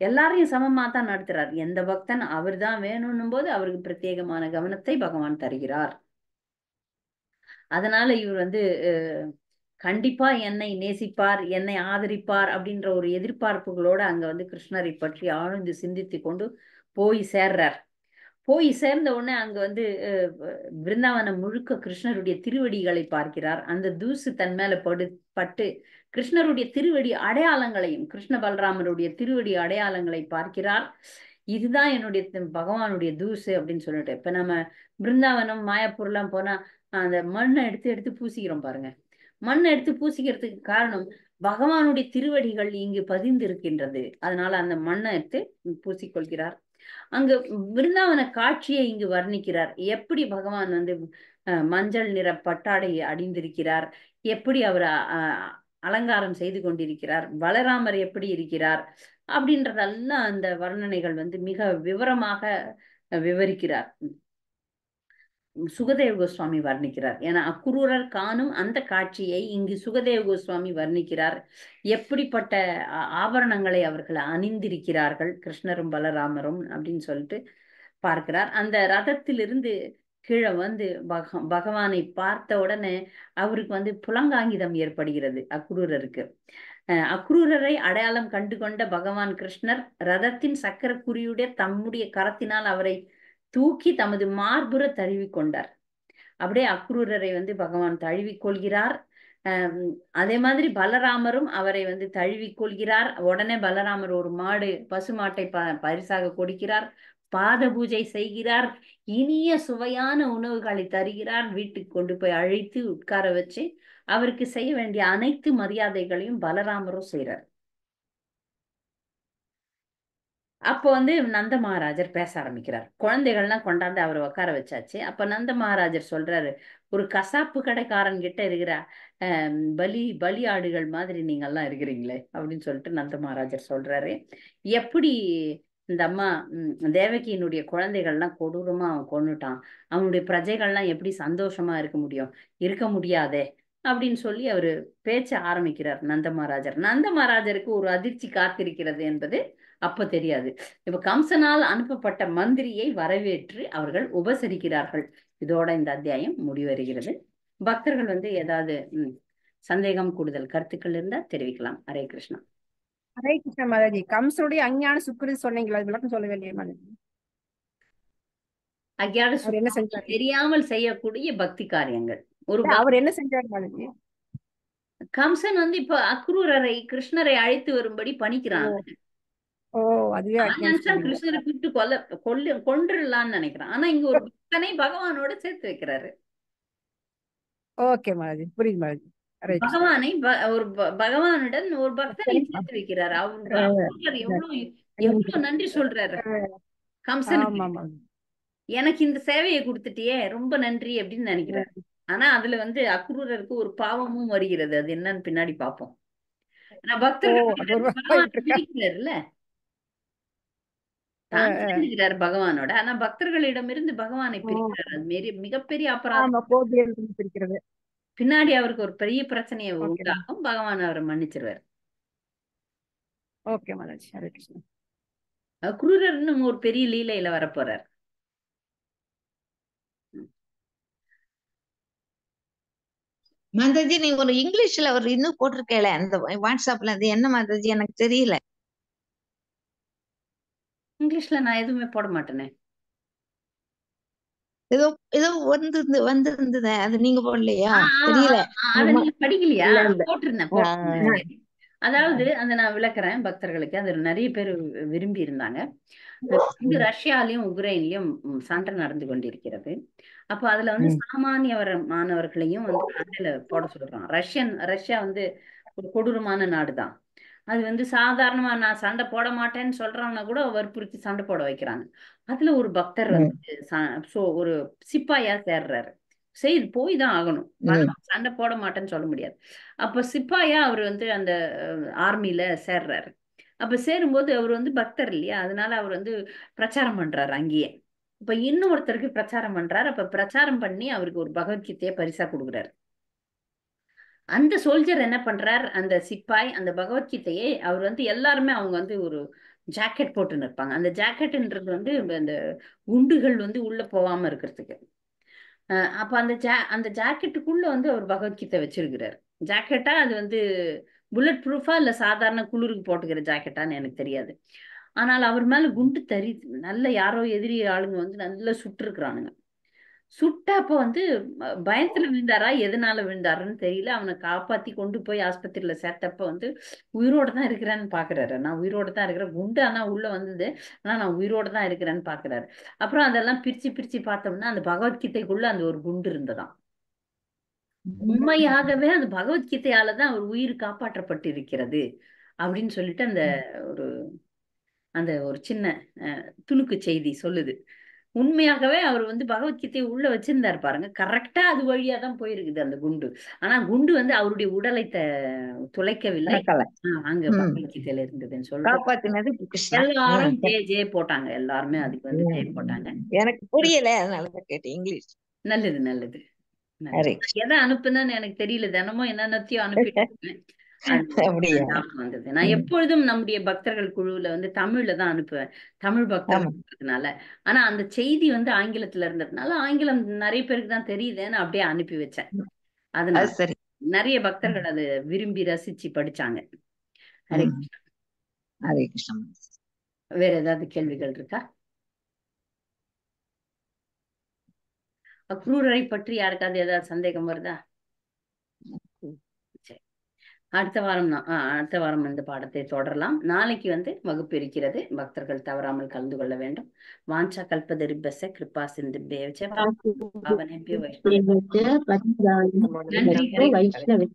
எல்லாரையும் சமமா தான் நடத்துறார். எந்த பக்தன் அவர் தான் வேணும்னும் போது அவருக்கு பிரத்யேகமான கவனத்தை பகவான் தருகிறார். அதனால இவர் வந்து கண்டிப்பா என்னை நேசிப்பார், என்னை ஆதரிப்பார் அப்படின்ற ஒரு எதிர்பார்ப்புகளோட அங்க வந்து கிருஷ்ணரை பற்றி ஆழ்ந்து சிந்தித்து கொண்டு போய் சேர்றார். போய் சேர்ந்த உடனே அங்க வந்து பிருந்தாவனம் முழுக்க கிருஷ்ணருடைய திருவடிகளை பார்க்கிறார். அந்த தூசு தன் மேல பட்டு கிருஷ்ணருடைய திருவடி அடையாளங்களையும், கிருஷ்ண பலராமருடைய திருவடி அடையாளங்களை பார்க்கிறார். இதுதான் என்னுடைய பகவானுடைய தூசு அப்படின்னு சொல்லிட்டு. இப்ப நம்ம பிருந்தாவனம் மாயாப்பூர்லாம் போனா அந்த மண்ணை எடுத்து எடுத்து பூசிக்கிறோம் பாருங்க. மண்ணை எடுத்து பூசிக்கிறதுக்கு காரணம் பகவானுடைய திருவடிகள் இங்கு பதிந்து இருக்கின்றது. அதனால அந்த மண்ணை எடுத்து பூசிக்கொள்கிறார். அங்கு பிருந்தாவன காட்சியை இங்கு வர்ணிக்கிறார். எப்படி பகவான் வந்து மஞ்சள் நிற பட்டாடை அணிந்திருக்கிறார், எப்படி அவர் அலங்காரம் செய்து கொண்டிருக்கிறார், பலராமர் எப்படி இருக்கிறார் அப்படின்றதெல்லாம் அந்த வர்ணனைகள் வந்து மிக விவரமாக விவரிக்கிறார். சுகதேவ கோஸ்வாமி வர்ணிக்கிறார். ஏன்னா அக்ரூரர் காணும் அந்த காட்சியை இங்கு சுகதேவ கோஸ்வாமி வர்ணிக்கிறார். எப்படிப்பட்ட ஆபரணங்களை அவர்கள் அணிந்திருக்கிறார்கள் கிருஷ்ணரும் பலராமரும் அப்படின்னு சொல்லிட்டு பார்க்கிறார். அந்த ரதத்திலிருந்து கீழே வந்து பகவானை பார்த்த உடனே அவருக்கு வந்து புலங்காங்கிதம் ஏற்படுகிறது அக்ரூரருக்கு. அக்ரூரரை அடையாளம் கண்டு கொண்ட பகவான் கிருஷ்ணர் ரதத்தின் சக்கர குறியுடைய தம்முடைய கரத்தினால் அவரை தூக்கி தமது மார்புற தழுவி கொண்டார். அப்படியே அக்ரூரரை வந்து பகவான் தழுவி கொள்கிறார். அதே மாதிரி பலராமரும் அவரை வந்து தழுவி கொள்கிறார். உடனே பலராமர் ஒரு பசுமாட்டை பரிசாக கொடுக்கிறார், பாத பூஜை செய்கிறார், இனிய சுவையான உணவுகளை தருகிறார், வீட்டுக்கு கொண்டு போய் அழைத்து உட்கார வச்சு அவருக்கு செய்ய வேண்டிய அனைத்து மரியாதைகளையும் பலராமரும் செய்யறார். அப்போ வந்து நந்த மகாராஜர் பேச ஆரம்பிக்கிறார். குழந்தைகள்லாம் கொண்டாந்து அவரை உட்கார வச்சாச்சு. அப்ப நந்த மகாராஜர் சொல்றாரு, ஒரு கசாப்பு கடைக்காரன் கிட்ட இருக்கிற பலி ஆடுகள் மாதிரி நீங்கெல்லாம் இருக்கிறீங்களே அப்படின்னு சொல்லிட்டு நந்த மகாராஜர் சொல்றாரு. எப்படி இந்த அம்மா தேவகியினுடைய குழந்தைகள்லாம் கொடூரமா அவன் கொன்னுட்டான், அவனுடைய பிரஜைகள்லாம் எப்படி சந்தோஷமா இருக்க முடியாதே அப்படின்னு சொல்லி அவரு பேச்ச ஆரம்பிக்கிறார் நந்த மகாராஜர். நந்த மகாராஜருக்கு ஒரு அதிர்ச்சி காத்திருக்கிறது என்பது அப்ப தெரியாது. இப்ப கம்சனால் அனுப்பப்பட்ட மந்திரியை வரவேற்று அவர்கள் உபசரிக்கிறார்கள். இதோட இந்த அத்தியாயம் முடிவருகிறது. பக்தர்கள் வந்து ஏதாவது சந்தேகம் கூடுதல் கருத்துக்கள் இருந்தா தெரிவிக்கலாம். ஹரே கிருஷ்ணா. ஹரே கிருஷ்ண மாதாஜி. கம்சனுடைய அஞ்ஞான சுக்கிரது சொன்னீங்களா, அது விளக்கம் சொல்ல வேண்டிய மாதாஜி. அஞ்ஞான தெரியாமல் செய்யக்கூடிய பக்தி காரியங்கள். அவர் என்ன செஞ்சார் மாதாஜி? கம்சன் வந்து இப்ப அக்ரூரரை கிருஷ்ணரை அழைத்து வரும்படி பணிக்கிறான். கிருஷ்ணரை கூப்பிட்டு கொன்றுலான்னு நினைக்கிறான். ஆனா இங்க ஒரு பக்தனை பகவானோட சேர்த்து வைக்கிறாரு. ஓகே மாதாஜி, புரியுது மாதாஜி. பகவானை பகவானுடன் ஒரு பக்தனை சேர்த்து வைக்கிறாரு. அவரு எவ்வளவு நன்றி சொல்றாரு கம்சனுக்கு. எனக்கு இந்த சேவையை கொடுத்துட்டியே, ரொம்ப நன்றி அப்படின்னு நினைக்கிறாரு. ஆனா அதுல வந்து அக்ரூரருக்கு ஒரு பாவமும் வருகிறது. அது என்னன்னு பின்னாடி பார்ப்போம். ஆனா பக்தர்கள் தான் பகவானோட, ஆனா பக்தர்களிடமிருந்து பகவானை பிரிக்கிறார். அது மிகப்பெரிய அபராதம். பின்னாடி அவருக்கு ஒரு பெரிய பிரச்சனையை உண்டாகும். பகவான் அவரை மன்னிச்சிருவார். ஓகே மாதாஜி. ஹரே கிருஷ்ணா. அக்ரூரர் இன்னும் ஒரு பெரிய லீலையில வரப்போறார். மாதாஜி நீ ஒரு இங்கிலீஷ்ல ஒரு இன்னும் போட்டிருக்கேல அந்த வாட்ஸ்அப்ல, அது என்ன மாதாஜி எனக்கு தெரியல. இங்கிலீஷ்ல நான் எதுவுமே போட மாட்டேனே. ஏதோ ஏதோ வந்திருந்தது, அது நீங்க போடலையா தெரியல. அத நீங்க படிக்கலையா? போட்டிருந்தேன். அதாவது அந்த நான் விளக்குறேன் பக்தர்களுக்கு. அது நிறைய பேர் விரும்பி இருந்தாங்க. ரஷ்யாலையும் உக்ரைன்லயும் சண்டை நடந்து கொண்டிருக்கிறது. அப்ப அதுல வந்து மாணவர்களையும் வந்து சண்டையில போட சொல்றான். ரஷ்யா வந்து ஒரு கொடூரமான நாடுதான். அது வந்து சாதாரணமா நான் சண்டை போட மாட்டேன்னு சொல்றவன கூட வற்புறுத்தி சண்டை போட வைக்கிறாங்க. அதுல ஒரு பக்தர் வந்து ஒரு சிப்பாயா சேர்றாரு. சரி போய் தான் ஆகணும், சண்டை போட மாட்டேன்னு சொல்ல முடியாது. அப்ப சிப்பாயா அவர் வந்து அந்த ஆர்மில சேர்றாரு. அப்ப சேரும்போது அவர் வந்து பக்தர் இல்லையா, அதனால அவர் வந்து பிரச்சாரம் பண்றாரு அங்கேயே. இப்ப இன்னொருத்தருக்கு பிரச்சாரம் பண்றாரு. அப்ப பிரச்சாரம் பண்ணி அவருக்கு ஒரு பகவத்கீதையை பரிசா கொடுக்குறாரு. அந்த சோல்ஜர் என்ன பண்றார், அந்த சிப்பாய் அந்த பகவத்கீதையை அவர் வந்து எல்லாருமே அவங்க வந்து ஒரு ஜாக்கெட் போட்டுன்னு இருப்பாங்க. அந்த ஜாக்கெட்ன்றது வந்து அந்த குண்டுகள் வந்து உள்ள போகாம இருக்கிறதுக்கு. அப்ப அந்த ஜாக்கெட்டுக்குள்ள வந்து அவர் பகவத்கீதை வச்சிருக்கிறார். ஜாக்கெட்டா அது வந்து புல்லட் ப்ரூஃபா இல்ல சாதாரண குளிருக்கு போட்டுக்கிற ஜாக்கெட்டான்னு எனக்கு தெரியாது. ஆனால் அவர் மேல குண்டு நல்ல யாரோ எதிரி ஆளுங்க வந்து நல்லா சுட்டுருக்குறானுங்க. சுட்டப்ப வந்து பயத்துல விழுந்தாரா எதனால விழுந்தாருன்னு தெரியல. அவனை காப்பாத்தி கொண்டு போய் ஆஸ்பத்திரியில சேர்த்தப்ப வந்து உயிரோட தான் இருக்கிறேன்னு பாக்குறாரு. நான் உயிரோட தான் இருக்கிறேன், குண்டு ஆனா உள்ள வந்தது, ஆனா நான் உயிரோட தான் இருக்கிறேன்னு பாக்குறாரு. அப்புறம் அதெல்லாம் பிரிச்சு பிரிச்சு பார்த்தோம்னா அந்த பகவத்கீதைக்குள்ள அந்த ஒரு குண்டு இருந்ததாம். உண்மையாகவே அந்த பகவத்கீதையாலதான் அவர் உயிர் காப்பாற்றப்பட்டு இருக்கிறது அப்படின்னு சொல்லிட்டு அந்த ஒரு சின்ன துணுக்கு செய்தி சொல்லுது. உண்மையாகவே அவர் வந்து பகவத்கீதையை உள்ள வச்சிருந்தாரு பாருங்க, கரெக்டா அது வழியா தான் போயிருக்குது அந்த குண்டு. ஆனா குண்டு வந்து அவருடைய உடலை துளைக்கவில்லை. அங்க பகவத்கீதையில இருந்ததுன்னு சொல்லிட்டு எல்லாரும் ஜே போட்டாங்க. எல்லாருமே அதுக்கு வந்து ஜே போட்டாங்க. எனக்கு புரியல, அதனாலதான் கேட்டேன் இங்கிலீஷ். நல்லது நல்லது. எதை அனுப்புனேன்னு எனக்கு தெரியல, தினமும் என்னென்னத்தையும் அனுப்பிட்டு வந்தது. நான் எப்பொழுதும் நம்முடைய பக்தர்கள் குழுவுல வந்து தமிழ்ல தான் அனுப்புவேன், தமிழ் பக்தர்கள்னால. ஆனா அந்த செய்தி வந்து ஆங்கிலத்துல இருந்ததுனால ஆங்கிலம் நிறைய பேருக்கு தான் தெரியுதுன்னு அப்படியே அனுப்பி வச்சேன். அதனால நிறைய பக்தர்கள் அது விரும்பி ரசிச்சு படிச்சாங்க. ஹரே கிருஷ்ணா. ஹரே கிருஷ்ணா. வேற ஏதாவது கேள்விகள் இருக்கா? அக்ரூரரை பற்றி யாருக்காவது ஏதாவது சந்தேகம் வருதா? அடுத்த வாரம் இந்த பாடத்தை தொடரலாம். நாளைக்கு வந்து வகுப்பு இருக்கிறது, பக்தர்கள் தவறாமல் கலந்து கொள்ள வேண்டும். வாஞ்சா கல்பதரிபஸ்ய கிருபா சிந்துப்யேவ பாவனேபியோ வைஷ்ணவேபியோ. நன்றி.